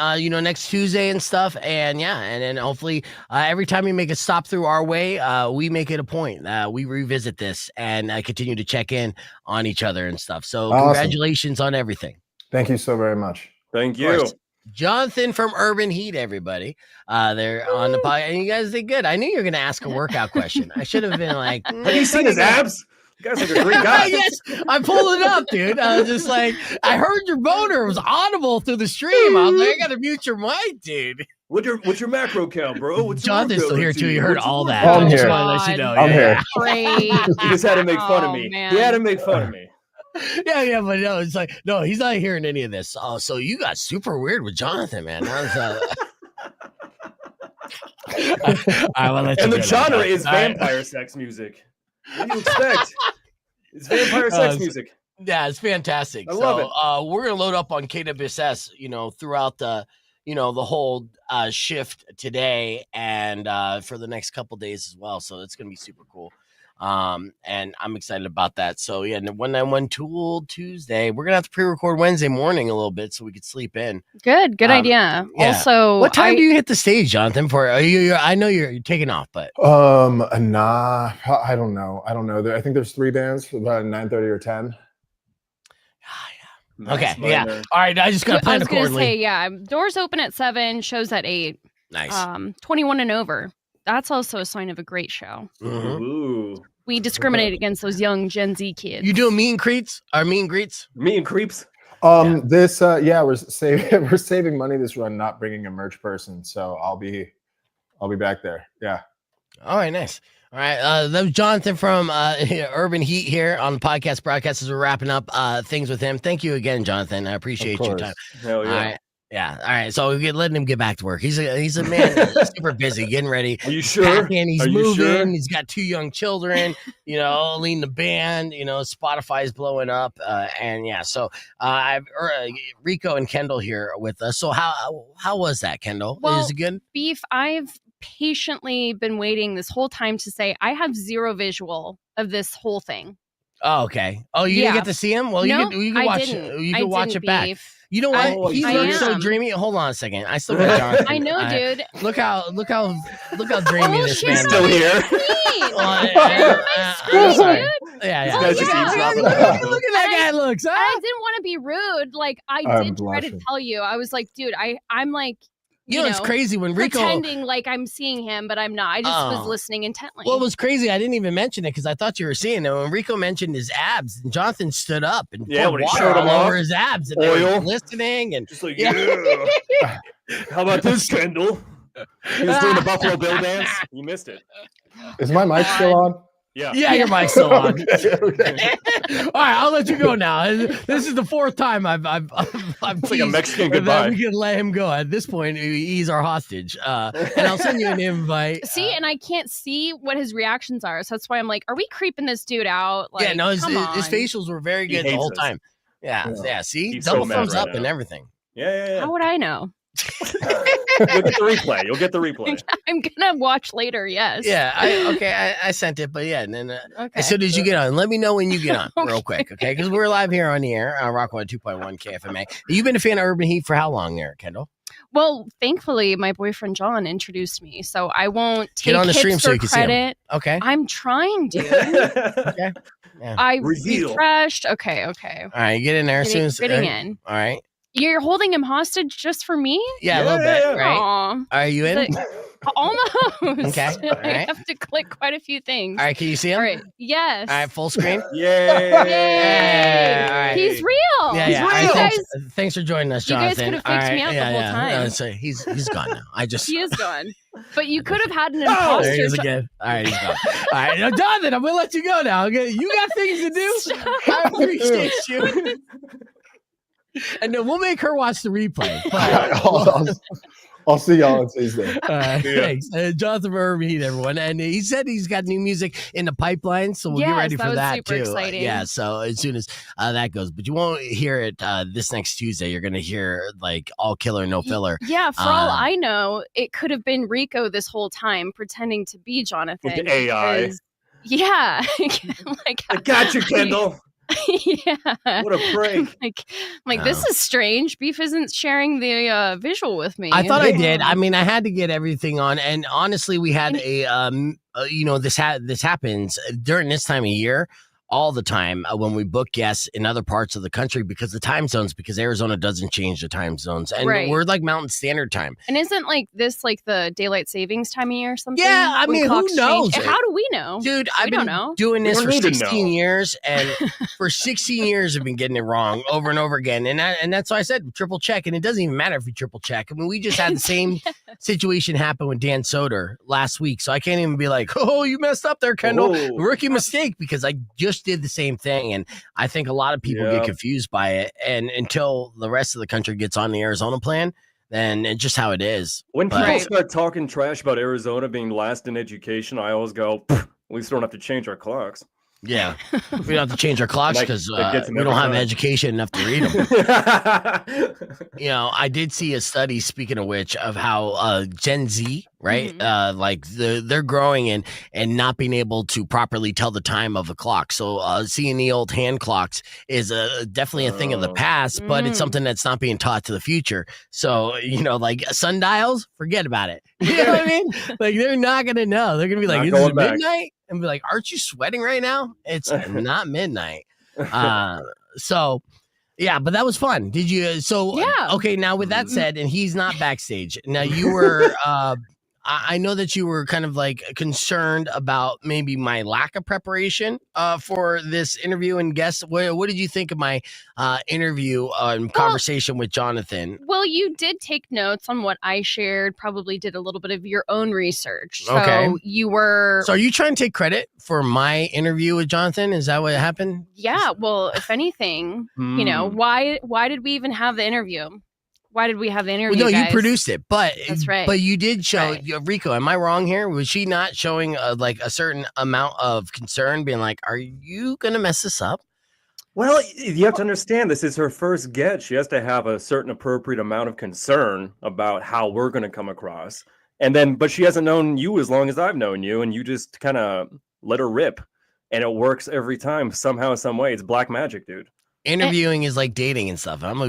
next Tuesday and stuff. And and then hopefully every time you make a stop through our way, we make it a point. We revisit this and continue to check in on each other and stuff. So Congratulations on everything. Thank you so very much. Thank you. Jonathan from Urban Heat, everybody. They're on the podcast, and you guys did good. I knew you were going to ask a workout question. I should have been like, have you seen his abs? You guys are a great guy. Yes, I pulled it up, dude. I was just like, I heard your boner. It was audible through the stream. I was like, I got to mute your mic, dude. What's your macro count, bro? Jonathan's still here too. You heard all that. I'm here. I'm here. Great. He just had to make fun of me. Man. He had to make fun of me. Yeah, but no, it's like, no, he's not hearing any of this. Oh, so you got super weird with Jonathan, man. And the genre is vampire sex music. What do you expect? It's vampire sex music. Yeah, it's fantastic. I love it. We're gonna load up on KWSS, throughout the the whole shift today and for the next couple days as well. So it's gonna be super cool. And I'm excited about that. So yeah, 191 Tool Tuesday. We're gonna have to pre-record Wednesday morning a little bit so we could sleep in. Good idea. Yeah. Also, what time do you hit the stage, Jonathan? I know you're taking off, but nah, I don't know. I think there's 3 bands, about 9:30 or 10. Okay, yeah. All right, I just gotta plan accordingly. I was gonna say, yeah, doors open at 7, shows at 8. Nice. 21 and over. That's also a sign of a great show. Mm-hmm. Ooh. We discriminate against those young Gen Z kids. You doing meet and greets? Or meet and greets? Meet and creeps. This we're saving money this run, not bringing a merch person, so I'll be back there. Yeah. All right, nice. All right, that was Jonathan from Urban Heat here on the podcast broadcast as we're wrapping up things with him. Thank you again, Jonathan. I appreciate your time. Hell yeah. All right. Yeah. All right. So we're letting him get back to work. He's a man super busy, getting ready. Are you sure? He's moving. Sure? He's got 2 young children, leading the band, Spotify's blowing up. And yeah, so I've Rico and Kendall here with us. So how was that, Kendall? Well, is it good? Beef, I've patiently been waiting this whole time to say I have zero visual of this whole thing. Oh, okay. Oh, you didn't get to see him? Well, you can watch it. You can watch it back. Beef. You know what? He looks so dreamy. Hold on a second. I still got Jonathan. I know, dude. Look how dreamy this man is. Still here. Sorry. Yeah. Look at that guy looks. Huh? I didn't want to be rude. Like I did try to tell you. I was like, dude, I'm like. It's crazy when Rico pretending like I'm seeing him, but I'm not. I just was listening intently. Well, it was crazy. I didn't even mention it because I thought you were seeing it. When Rico mentioned his abs, and Jonathan stood up and poured water all over his abs, and they were listening and just like, how about this, Kendall? He was doing the Buffalo Bill dance. You missed it. Is my mic still on? Yeah, your mic's still on. Okay. All right, I'll let you go now. This is the 4th time I've it's like a Mexican goodbye. We can let him go. At this point, he's our hostage. And I'll send you an invite. See, and I can't see what his reactions are, so that's why I'm like, are we creeping this dude out? Like, his facials were very good the whole time. Yeah. See, he's double so thumbs up and everything. Yeah. How would I know? You'll get the replay. I'm gonna watch later. Yes. Yeah. I sent it, but yeah. And then as soon as you get on, let me know when you get on, real quick, okay? Because we're live here on the air on Rock 102.1 KFMA. You've been a fan of Urban Heat for how long, there, Kendall? Well, thankfully, my boyfriend John introduced me, so I won't take get on the stream so you can credit. See him. Okay. I'm trying to. Okay. Yeah. I refreshed. Okay. All right, get in there as soon as getting in. All right. You're holding him hostage just for me? Yeah, a little bit, right? Aww. Are you in? Almost. Okay. All right. I have to click quite a few things. All right, can you see him? All right. Yes. All right, full screen. Yay! All right. He's real. Yeah. He's real. Right, thanks for joining us, Jonathan. You guys could have faked me out the whole time. No, so he's gone now. He is gone. But you could have had an imposter. There he is again. All right, he's gone. All right, now, Jonathan, I'm gonna let you go now. Okay? You got things to do. I appreciate you. And then we'll make her watch the replay. I'll see y'all on Tuesday. Thanks. Jonathan Urban Heat, everyone. And he said he's got new music in the pipeline, so we'll get ready for that super too. Exciting. Yeah, so as soon as that goes. But you won't hear it this next Tuesday. You're going to hear like all killer, no filler. Yeah, for all I know, it could have been Rico this whole time pretending to be Jonathan. With AI. Yeah. I got you, Kendall. Yeah. What a prank. Like this is strange. Beef isn't sharing the visual with me. I thought I did. I mean, I had to get everything on. And honestly, we had this happens during this time of year all the time when we book guests in other parts of the country because Arizona doesn't change the time zones. And we're like Mountain Standard Time. And isn't like this like the daylight savings time of year or something? Yeah, I mean, who knows? How do we know? Dude, I've been doing this for 16 years. And for 16 years, I've been getting it wrong over and over again. And that's why I said triple check. And it doesn't even matter if you triple check. I mean, we just had the same situation happen with Dan Soder last week. So I can't even be like, oh, you messed up there, Kendall. Rookie mistake, because I just did the same thing. And I think a lot of people get confused by it. And until the rest of the country gets on the Arizona plan, then it's just how it is. When people start talking trash about Arizona being last in education, I always go, at least we don't have to change our clocks. Yeah, we don't have to change our clocks because we don't have education enough to read them. You know, I did see a study, speaking of which, of how Gen Z, right, like they're growing and not being able to properly tell the time of a clock. So seeing the old hand clocks is definitely a thing of the past, but it's something that's not being taught to the future. So, you know, like sundials, forget about it. You know what I mean? Like, they're not going to know. They're going to be like, is it midnight? And be like, aren't you sweating right now? It's not midnight. So, yeah, but that was fun. Did you? So, yeah. Okay, now with that said, and he's not backstage. Now, you were, I know that you were kind of like concerned about maybe my lack of preparation for this interview and guest. What did you think of my interview and conversation with Jonathan? Well, you did take notes on what I shared, probably did a little bit of your own research. So you were... So are you trying to take credit for my interview with Jonathan? Is that what happened? Yeah, well, if anything, you know, why did we even have the interview? Why did we have the interview? Well, no, guys? You produced it, but that's right. But you did show Rico. Am I wrong here? Was she not showing like a certain amount of concern, being like, "Are you gonna mess this up?" Well, you have to understand, this is her first get. She has to have a certain appropriate amount of concern about how we're going to come across, and then, but she hasn't known you as long as I've known you, and you just kind of let her rip, and it works every time somehow, some way. It's black magic, dude. Interviewing is like dating and stuff. I'm a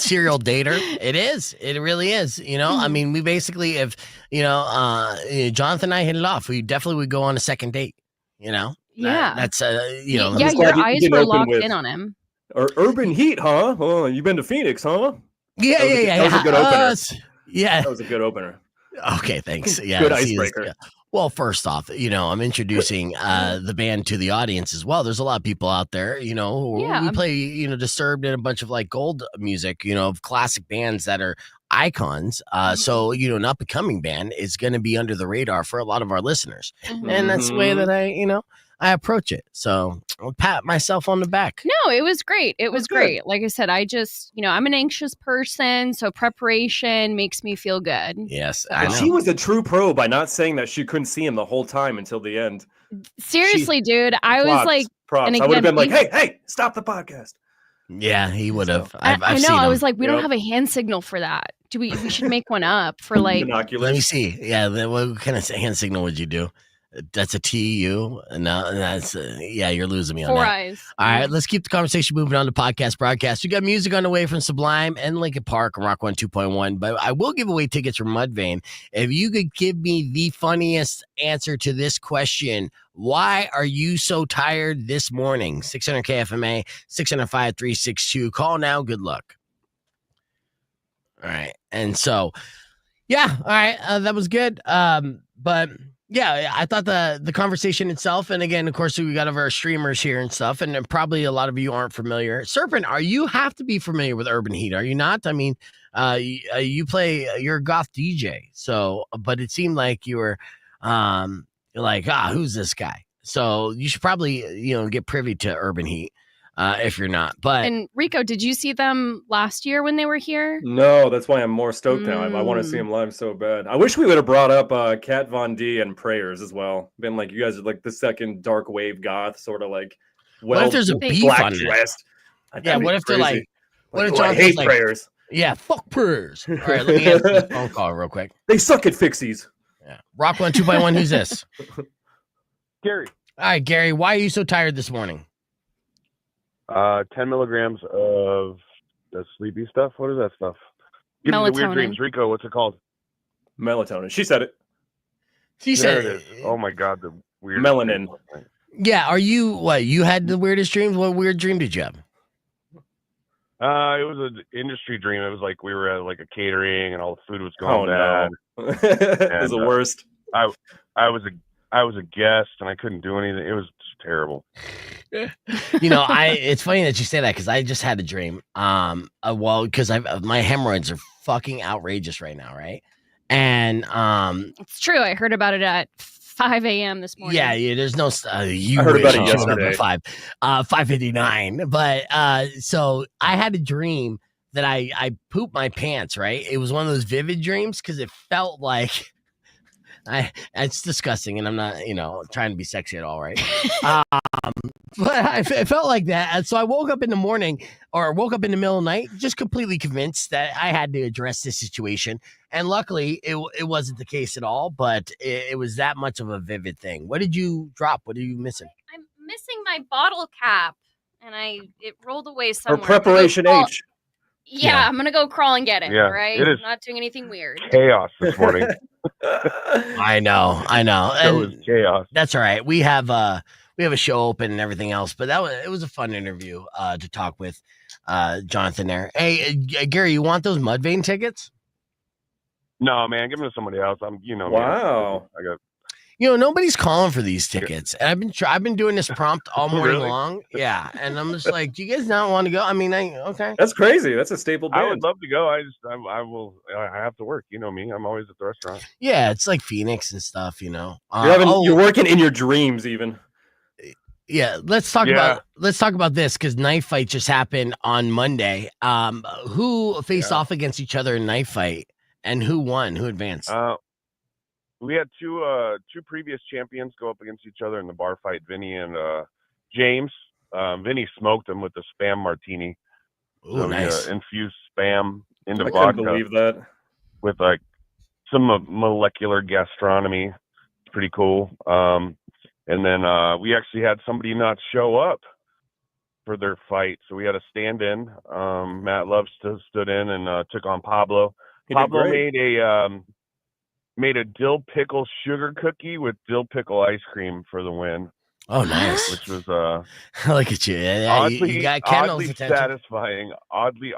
serial dater. It is. It really is. You know, I mean, we basically, if, you know, Jonathan and I hit it off, we definitely would go on a second date, you know? Yeah. That's, you know. Yeah, your eyes were locked in on him. Or Urban Heat, huh? Oh, you've been to Phoenix, huh? Yeah. That was a good opener. Yeah. That was a good opener. Okay, thanks. Yeah. Good icebreaker. Well, first off, you know, I'm introducing the band to the audience as well. There's a lot of people out there, you know, we play, you know, Disturbed and a bunch of like gold music, you know, of classic bands that are icons. So, you know, an up and coming band is going to be under the radar for a lot of our listeners. And that's the way that I approach it. So I'll pat myself on the back. No, it was great. It was great. Like I said, I just, you know, I'm an anxious person, so preparation makes me feel good. Yes. And she was a true pro by not saying that she couldn't see him the whole time until the end. Seriously, dude. I was like, props. I would have been like, hey, stop the podcast. Yeah, he would have. I know. I was like, we don't have a hand signal for that. We should make one up for like binoculars. Let me see. Yeah, what kind of hand signal would you do? That's a TU. No, that's you're losing me on 4 that. eyes. All right, let's keep the conversation moving on to podcast broadcast. We got music on the way from Sublime and Linkin Park and Rock 102.1, but I will give away tickets from Mudvayne. If you could give me the funniest answer to this question, why are you so tired this morning? 600 KFMA 605-362. Call now. Good luck. All right, and so all right, that was good. But. Yeah, I thought the conversation itself, and again, of course, we got our streamers here and stuff, and probably a lot of you aren't familiar. Serpent, you have to be familiar with Urban Heat, are you not? I mean, you're a goth DJ, so, but it seemed like you were like, who's this guy? So you should probably, you know, get privy to Urban Heat. If you're not. But and Rico, did you see them last year when they were here? No, that's why I'm more stoked now. I want to see them live so bad. I wish we would have brought up Kat Von D and Prayers as well. Been like, you guys are like the second Darkwave goth, sort of like, well, what if there's a beef black on dressed? Yeah, what if they're like, what if I hate Prayers? Yeah, fuck Prayers. All right, let me answer this phone call real quick. They suck at fixies. Yeah, Rock 102.1. Who's this? Gary. All right, Gary. Why are you so tired this morning? 10 milligrams of the sleepy stuff. What is that stuff? Give me the weird dreams. Rico, what's it called? Melatonin. She said it. She said it. Oh my God, the weird melanin. Dreams. Yeah, are you what? You had the weirdest dreams? What weird dream did you have? It was an industry dream. It was like we were at like a catering and all the food was going bad. No. It was the worst. I was a guest and I couldn't do anything. It was just terrible. You know, it's funny that you say that because I just had a dream. Well, because my hemorrhoids are fucking outrageous right now, right? And it's true. I heard about it at 5 a.m. this morning. Yeah. There's no. You I heard about it yesterday. 5:59. But so I had a dream that I pooped my pants. Right. It was one of those vivid dreams because it felt like. It's disgusting, and I'm not, trying to be sexy at all, right? But I felt like that, and so I woke up in the morning, or woke up in the middle of the night, just completely convinced that I had to address this situation. And luckily, it wasn't the case at all. But it was that much of a vivid thing. What did you drop? What are you missing? I'm missing my bottle cap, and it rolled away somewhere. Or preparation H. Yeah, I'm gonna go crawl and get it. Yeah, all right, it is I'm not doing anything weird. Chaos this morning. I know. It was chaos. That's all right. We have a show open and everything else, but it was a fun interview to talk with Jonathan there. Hey, Gary, you want those Mudvayne tickets? No, man, give them to somebody else. Wow. I got. Nobody's calling for these tickets. And I've been doing this prompt all morning long. Yeah, and I'm just like, do you guys not want to go? I mean, okay. That's crazy. That's a staple band. I would love to go. I will. I have to work. You know me. I'm always at the restaurant. Yeah, it's like Phoenix and stuff. You're working in your dreams, even. Yeah, let's talk about this, because Knife Fight just happened on Monday. Who faced off against each other in Knife Fight, and who won? Who advanced? We had two previous champions go up against each other in the bar fight. Vinny and James. Vinny smoked him with the spam martini. Oh, nice. Infused spam into vodka. I couldn't believe that. With like some molecular gastronomy. It's pretty cool. And then we actually had somebody not show up for their fight, so we had a stand-in. Matt Love stood in and took on Pablo. Pablo made a dill pickle sugar cookie with dill pickle ice cream for the win. Oh, nice! Which was look at you. Yeah, you got Kendall's attention. Satisfying. Oddly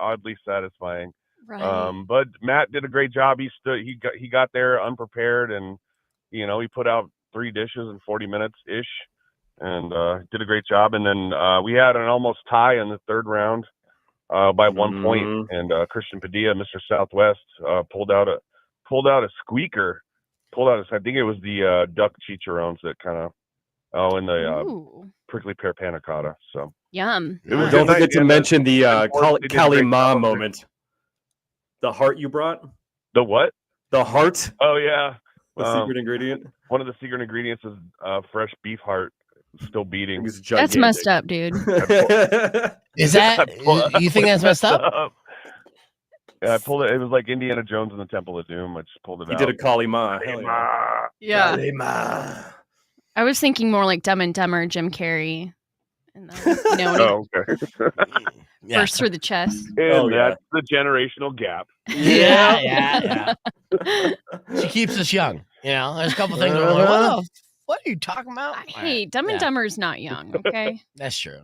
satisfying. Right. But Matt did a great job. He got there unprepared, and he put out 3 dishes in 40 minutes ish, and did a great job. And then we had an almost tie in the 3rd round by 1 point, and Christian Padilla, Mr. Southwest, pulled out a squeaker. I think it was the duck chicharrones that kind of in the prickly pear panna cotta. So yum. Don't forget to mention the Kali Ma moment. The heart you brought. The what? The heart. Oh yeah. The secret ingredient. One of the secret ingredients is fresh beef heart, still beating. That's messed up, dude. Is that? You think that's messed up? Yeah, I pulled it. It was like Indiana Jones in the Temple of Doom. I just pulled it out. He did a Kali Ma. Yeah. Kali Ma. I was thinking more like Dumb and Dumber, Jim Carrey. And okay. Burst through the chest. And that's the generational gap. Yeah. She keeps us young. There's a couple things where we're like, what are you talking about? Hey, Dumb and Dumber is not young, okay? That's true.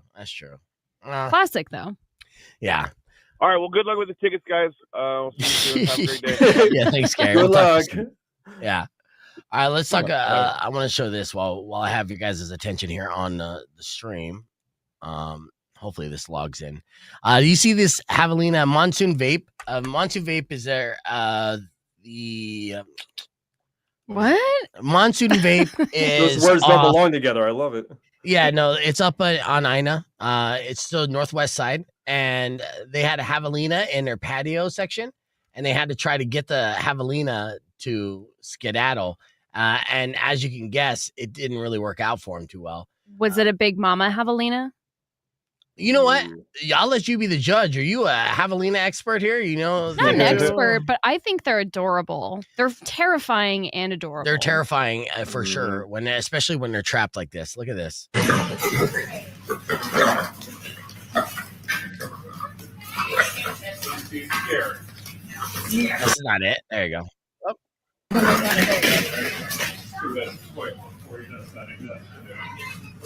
Classic, though. Yeah. All right. Well, good luck with the tickets, guys. We'll see you soon. Have a great day. Yeah, thanks, Gary. Good luck. Yeah. All right, let's talk. I want to show this while I have your guys' attention here on the stream. Hopefully this logs in. Do you see this Javelina Monsoon Vape? Monsoon Vape is there. The what? Monsoon Vape is. Those words don't belong together. I love it. Yeah, no, it's up on Ina. It's still northwest side, and they had a Javelina in their patio section, and they had to try to get the Javelina to skedaddle. And as you can guess, it didn't really work out for him too well. Was it a big mama Javelina? You know what? I'll let you be the judge. Are you a Javelina expert here? Not an expert, but I think they're adorable. They're terrifying and adorable. They're terrifying for sure, especially when they're trapped like this. Look at this. This is not it. There you go.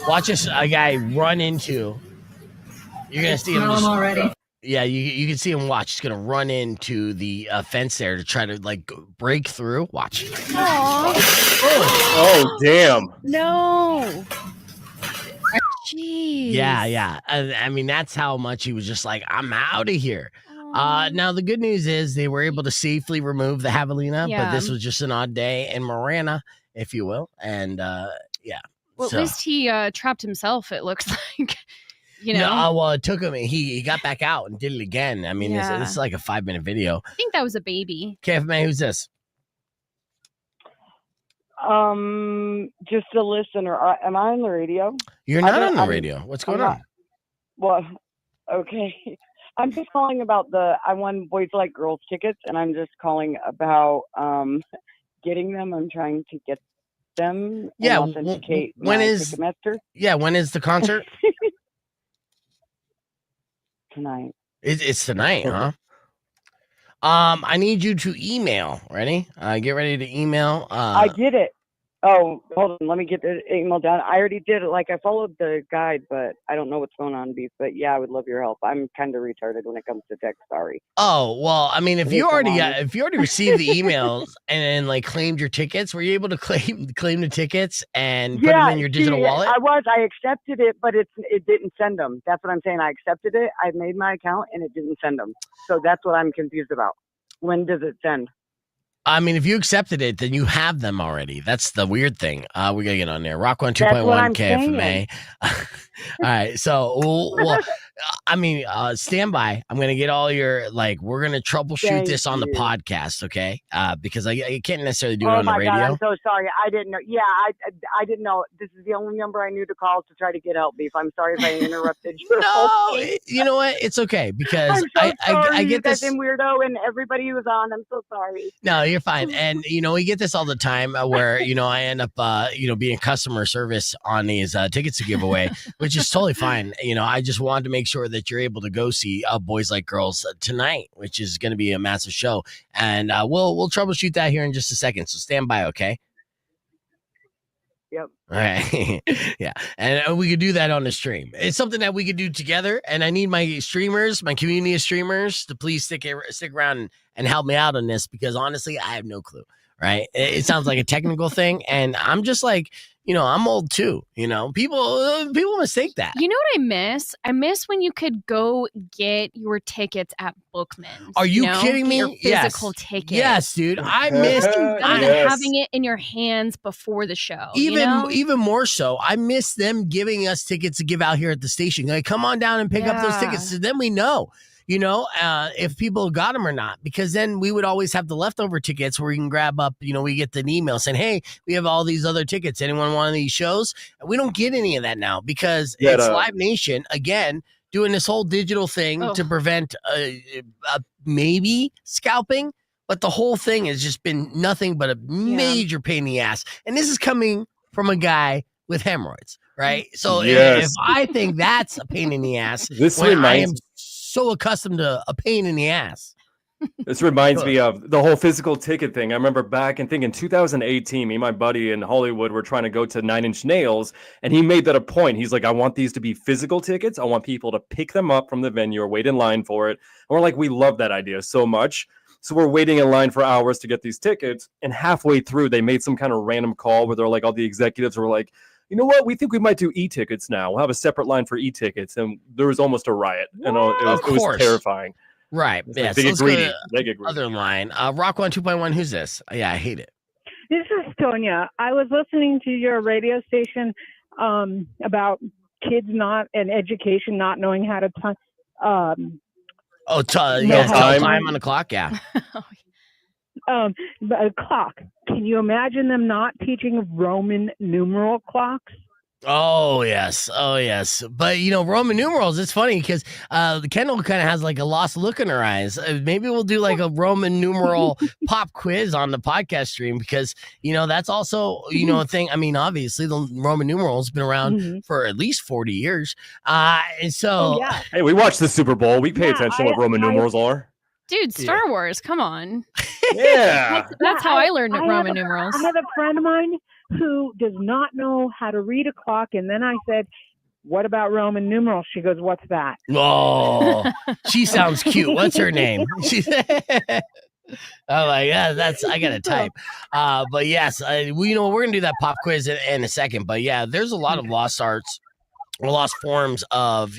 Watch this guy run into. You're gonna see him already. Yeah, you can see him. Watch. He's gonna run into the fence there to try to break through. Watch. Oh damn! No. Jeez. Yeah. I mean, that's how much he was just like, I'm out of here. Now the good news is they were able to safely remove the Javelina, but this was just an odd day in Marana, if you will, and yeah. Well, at least he trapped himself. It looks like. No, well, it took him. He got back out and did it again. I mean, this is like a 5-minute video. I think that was a baby. Okay, man, who's this? Just a listener. Am I on the radio? You're not on the radio. What's going on? Well, okay. I'm just calling about I won Boys Like Girls tickets, and I'm just calling about getting them. I'm trying to get them and authenticate when is Ticketmaster. Yeah, when is the concert? Tonight. It's tonight, huh? I need you to email. Ready? Get ready to email. I did it. Oh, hold on. Let me get the email down. I already did it. Like, I followed the guide, but I don't know what's going on, Beef. But yeah, I would love your help. I'm kind of retarded when it comes to text. Sorry. Oh, well, I mean, if you already received the emails and like claimed your tickets, were you able to claim the tickets and put them in your digital wallet? I accepted it, but it didn't send them. That's what I'm saying. I accepted it. I made my account and it didn't send them. So that's what I'm confused about. When does it send? I mean, if you accepted it, then you have them already. That's the weird thing. We got to get on there. Rock 1 2.1 KFMA. All right. So, well, I mean, stand by. I'm going to get all your, we're going to troubleshoot this on the podcast, okay? Because I can't necessarily do it on the radio. God, I'm so sorry. I didn't know. Yeah, I didn't know. This is the only number I knew to call to try to get help, Beef. I'm sorry if I interrupted you. No, you know what? It's okay because I get this. I'm weirdo and everybody who was on. I'm so sorry. No, you're fine. And, we get this all the time where, I end up, being customer service on these tickets to give away, which is totally fine. I just wanted to make sure that you're able to go see Boys Like Girls tonight, which is going to be a massive show. And we'll troubleshoot that here in just a second. So stand by, okay? Yep. All right. Yeah. And we could do that on the stream. It's something that we could do together. And I need my streamers, my community of streamers to please stick around and help me out on this because honestly, I have no clue. Right. It sounds like a technical thing. And I'm just like, I'm old too. People mistake that. You know what I miss? I miss when you could go get your tickets at Bookman's. Are you kidding me? Your physical ticket. Yes, dude. I missed having it in your hands before the show. Even more so, I miss them giving us tickets to give out here at the station. Like, come on down and pick up those tickets. So then we know. If people got them or not, because then we would always have the leftover tickets where we can grab up, we get an email saying, hey, we have all these other tickets. Anyone want these shows? And we don't get any of that now because it's Live Nation, again, doing this whole digital thing to prevent maybe scalping. But the whole thing has just been nothing but a major pain in the ass. And this is coming from a guy with hemorrhoids, right? So if I think that's a pain in the ass, I am so accustomed to a pain in the ass. This reminds me of the whole physical ticket thing. I remember back in 2018, me and my buddy in Hollywood were trying to go to 9 Inch Nails, and he made that a point. He's like, I want these to be physical tickets. I want people to pick them up from the venue or wait in line for it. And we're like, we love that idea so much. So we're waiting in line for hours to get these tickets, and halfway through, they made some kind of random call where they're like, all the executives were like, you know what? We think we might do e-tickets now. We'll have a separate line for e-tickets. And there was almost a riot. And it was terrifying. Right. Yeah. They get greedy. Other line. Rock 1 2.1. Who's this? Yeah, I hate it. This is Tonya. I was listening to your radio station about kids and education not knowing how to time on the clock. Yeah. A clock. Can you imagine them not teaching Roman numeral clocks? Oh yes. But Roman numerals. It's funny because Kendall kind of has like a lost look in her eyes. Maybe we'll do like a Roman numeral pop quiz on the podcast stream because that's also a thing. I mean, obviously the Roman numeral has been around for at least 40 years. And so, hey, we watch the Super Bowl. We pay attention to what Roman numerals are. Dude, Star Wars, come on. Yeah. That's how I learned Roman numerals. I have a friend of mine who does not know how to read a clock. And then I said, what about Roman numerals? She goes, what's that? Oh, she sounds cute. What's her name? I'm like, yeah, I got to type. But yes, we're going to do that pop quiz in a second. But yeah, there's a lot of lost arts or lost forms of,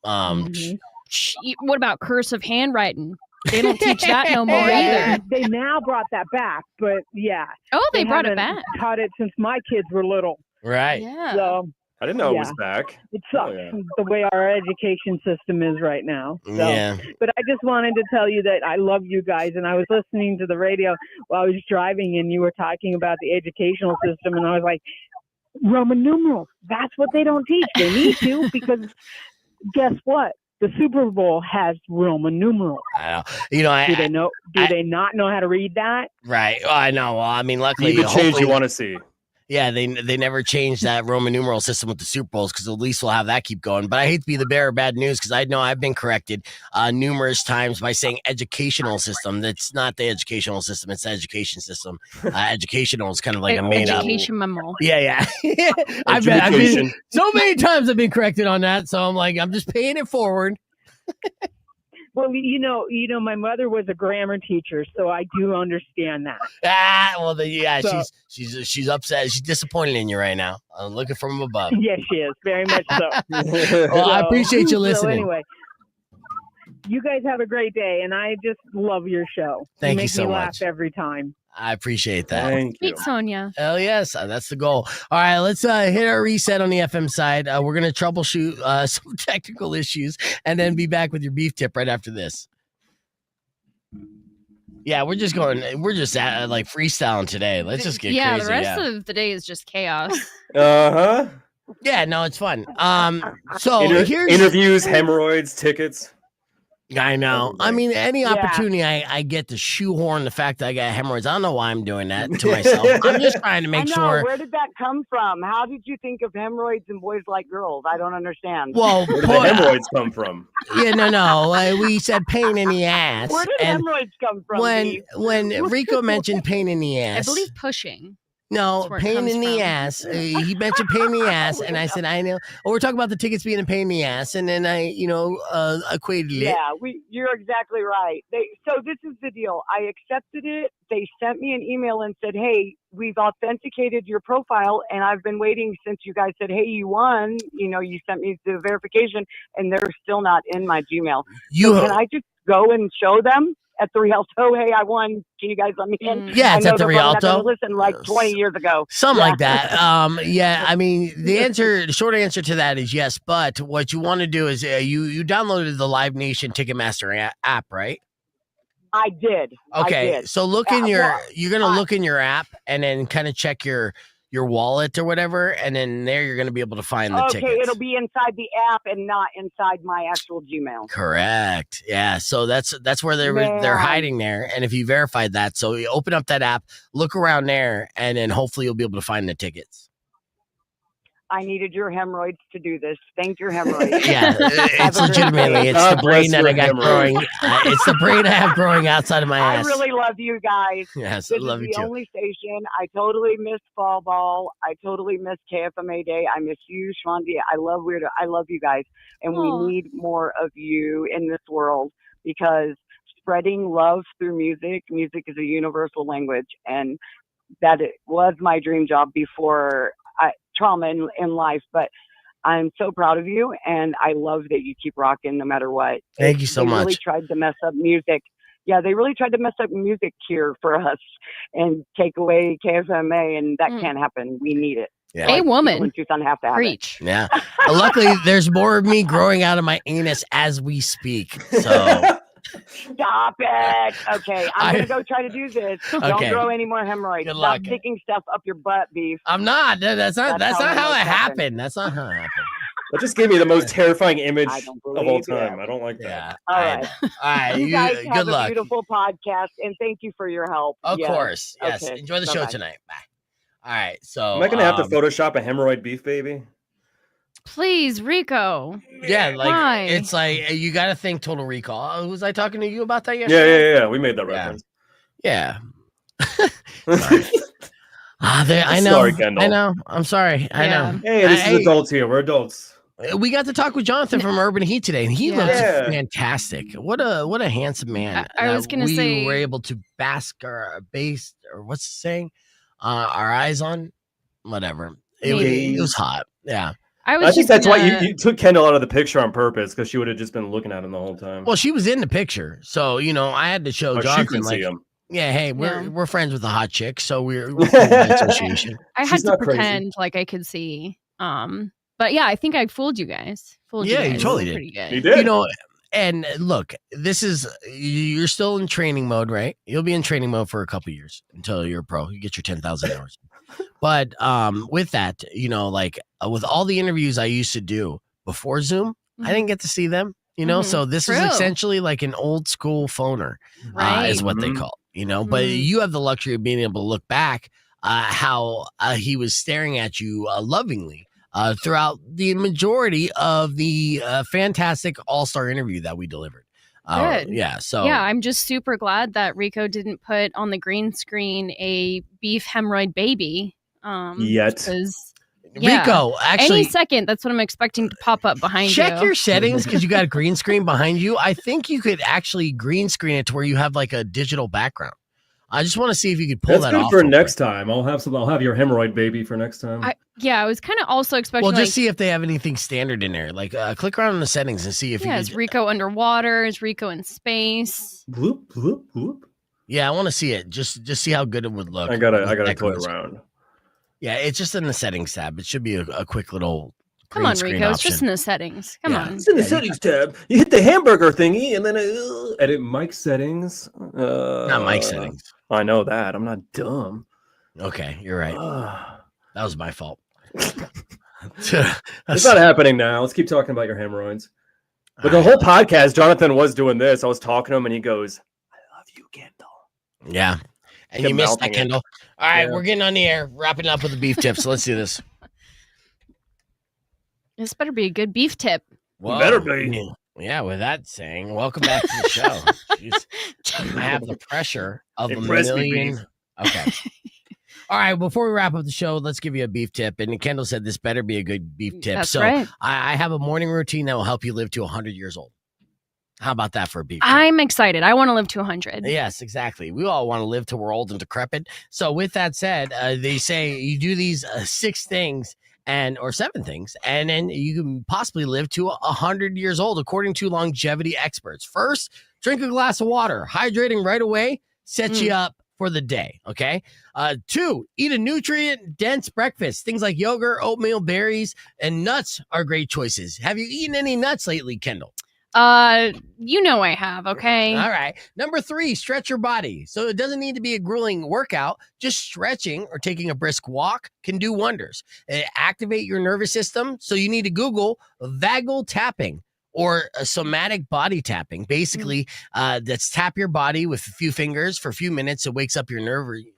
what about cursive handwriting? They don't teach that no more either. They now brought that back, but yeah. Oh, they brought it back. Taught it since my kids were little. Right. Yeah. So I didn't know it was back. It sucks the way our education system is right now. So, but I just wanted to tell you that I love you guys, and I was listening to the radio while I was driving, and you were talking about the educational system, and I was like, Roman numerals. That's what they don't teach. They need to, because guess what? The Super Bowl has Roman numerals. I know. Do they not know how to read that? Right. Well, I know. Well, I mean, luckily, the change you want to see. Yeah, they never changed that Roman numeral system with the Super Bowls, because at least we'll have that keep going. But I hate to be the bearer of bad news, because I know I've been corrected numerous times by saying educational system. That's not the educational system; it's the education system. Educational is kind of like a made up education memo. Yeah. I've been so many times I've been corrected on that, so I'm like, I'm just paying it forward. Well, you know, my mother was a grammar teacher, so I do understand that. So, she's upset. She's disappointed in you right now. I'm looking from above. Yes, she is, very much so. Well, I appreciate you listening. So anyway, you guys have a great day, and I just love your show. Thank you so much. You make me laugh every time. I appreciate that. Thank you. Sonia. Hell yes, that's the goal. All right, let's hit our reset on the FM side. We're gonna troubleshoot some technical issues, and then be back with your beef tip right after this. Yeah, we're just like freestyling today. Let's just get crazy. The rest of the day is just chaos. Yeah, no, it's fun. So here's interviews, hemorrhoids, tickets. I know. I mean, any opportunity I get to shoehorn the fact that I got hemorrhoids, I don't know why I'm doing that to myself. I'm just trying to make sure. Where did that come from? How did you think of hemorrhoids and boys like girls? I don't understand. Well, where did the hemorrhoids come from? Yeah, no. We said pain in the ass. Where did hemorrhoids come from? When Rico mentioned pain in the ass, I believe pushing. No, pain in the ass. He mentioned pain in the ass, and I said, I know. Well, we're talking about the tickets being a pain in the ass, and then I, equated it. Yeah, you're exactly right. So this is the deal. I accepted it. They sent me an email and said, hey, we've authenticated your profile, and I've been waiting since you guys said, hey, you won. You sent me the verification, and they're still not in my Gmail. So can I just go and show them at the Rialto? Hey, I won. Can you guys let me in? Yeah, it's at the Rialto. Listen, like 20 years ago. Something like that. I mean, the short answer to that is yes. But what you want to do is you downloaded the Live Nation Ticketmaster app, right? I did. Okay, I did. so look in you're gonna look in your app and then kind of check your wallet or whatever, and then there you're gonna be able to find the tickets. Okay, it'll be inside the app and not inside my actual Gmail. Correct. Yeah. So that's where they're hiding there. And if you verified that, so you open up that app, look around there, and then hopefully you'll be able to find the tickets. I needed your hemorrhoids to do this. Thank your hemorrhoids. Yeah, it's legitimately. It's the brain that I got growing. It's the brain I have growing outside of my ass. I really love you guys. Yes, this I love you too. This is the only station. I totally miss Fall Ball. I totally miss KFMA Day. I miss you, Shwandi. I love Weirdo. I love you guys. And we need more of you in this world, because spreading love through music is a universal language. And that was my dream job before trauma in life, but I'm so proud of you, and I love that you keep rocking no matter what. Thank you so much. They really tried to mess up music. Yeah, they really tried to mess up music here for us and take away KFMA, and that can't happen. We need it. Yeah. A woman in Tucson have to have Preach. It. Yeah. Luckily, there's more of me growing out of my anus as we speak. So. Stop it. Okay, I'm going to go try to do this. Okay. Don't grow any more hemorrhoids. Good Stop luck. sticking stuff up your butt, Beef. I'm not. That's not how it happened. That's not how it happened. That just gave me the most terrifying image of all time. I don't like that. Yeah. All right. All right. You guys have good luck. a beautiful podcast, and thank you for your help. Of course. Yes. Okay. Enjoy the show tonight. Bye. All right. So am I going to have to Photoshop a hemorrhoid beef baby? Please, Rico. Yeah, Why? It's like you got to think Total Recall. Was I talking to you about that yesterday? Yeah. We made that reference. Yeah. I know. Sorry, Kendall. I know. I'm sorry. I know. Hey, this is adults here. We're adults. We got to talk with Jonathan from Urban Heat today, and he looks fantastic. What a handsome man. I was going to say we were able to base or what's the saying? Our eyes on, whatever. It was hot. Yeah. I think that's why you took Kendall out of the picture on purpose, because she would have just been looking at him the whole time. Well, she was in the picture, so I had to show Jonathan. See him. Yeah, hey, we're friends with the hot chick, so we're association. I had to pretend like I could see. But yeah, I think I fooled you guys. You totally did. Pretty good. You did. And look, you're still in training mode, right? You'll be in training mode for a couple years until you're a pro. You get your 10,000 hours. But with that, with all the interviews I used to do before Zoom, I didn't get to see them. So this is essentially like an old school phoner, is what they call it, but you have the luxury of being able to look back how he was staring at you lovingly throughout the majority of the fantastic all-star interview that we delivered. Good. Yeah. So I'm just super glad that Rico didn't put on the green screen a beef hemorrhoid baby. Yet. Rico, actually, any second, that's what I'm expecting to pop up behind you. Check your settings because you got a green screen behind you. I think you could actually green screen it to where you have like a digital background. I just want to see if you could pull that off. That's good for next time. I'll have your hemorrhoid baby for next time. I was kind of also expecting. Well, just see if they have anything standard in there. Like, click around in the settings and see if you. Is Rico underwater? Is Rico in space? Bloop bloop bloop. Yeah, I want to see it. Just see how good it would look. I gotta toy around. Yeah, it's just in the settings tab. It should be a quick little. Come on, Rico. It's just in the settings. Come on. It's in the settings tab. You hit the hamburger thingy and then edit mic settings. Not mic settings. I know that. I'm not dumb. Okay, you're right. That was my fault. It's not happening now. Let's keep talking about your hemorrhoids. But the whole podcast, Jonathan was doing this. I was talking to him and he goes, "I love you, Kendall." Yeah. And you missed that, Kendall. All right, we're getting on the air, wrapping up with the beef tip. So let's do this. This better be a good beef tip. Whoa. Better be. Yeah, with that saying, welcome back to the show. Jeez. I have the pressure of a million. Okay. All right, before we wrap up the show, let's give you a beef tip. And Kendall said this better be a good beef tip. That's right. I have a morning routine that will help you live to 100 years old. How about that for a beef tip? I'm excited. I want to live to 100. Yes, exactly. We all want to live till we're old and decrepit. So with that said, they say you do these 6 things or 7 things, and then you can possibly live to 100 years old, according to longevity experts. First, drink a glass of water. Hydrating right away sets you up for the day, okay? 2, eat a nutrient-dense breakfast. Things like yogurt, oatmeal, berries, and nuts are great choices. Have you eaten any nuts lately, Kendall? I have, okay? All right. Number 3, stretch your body. So it doesn't need to be a grueling workout. Just stretching or taking a brisk walk can do wonders. Activate your nervous system. So you need to Google vagal tapping or a somatic body tapping. Basically, that's tap your body with a few fingers for a few minutes. It wakes up your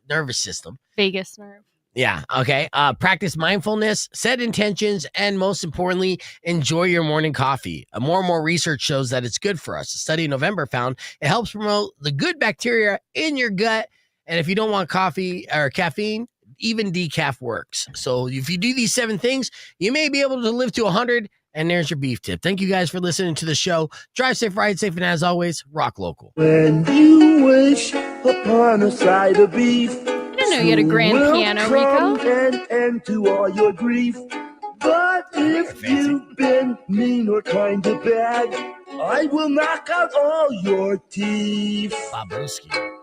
nervous system. Vagus nerve. Yeah. Okay. Practice mindfulness, set intentions, and most importantly, enjoy your morning coffee. More and more research shows that it's good for us. A study in November found it helps promote the good bacteria in your gut. And if you don't want coffee or caffeine, even decaf works. So if you do these 7 things, you may be able to live to 100. And there's your beef tip. Thank you guys for listening to the show. Drive safe, ride safe, and as always, rock local. When you wish upon a side of beef, I didn't know you had a grand piano, Rico. And end to all your grief. But if you've been mean or kind of bad, I will knock out all your teeth. Babuski.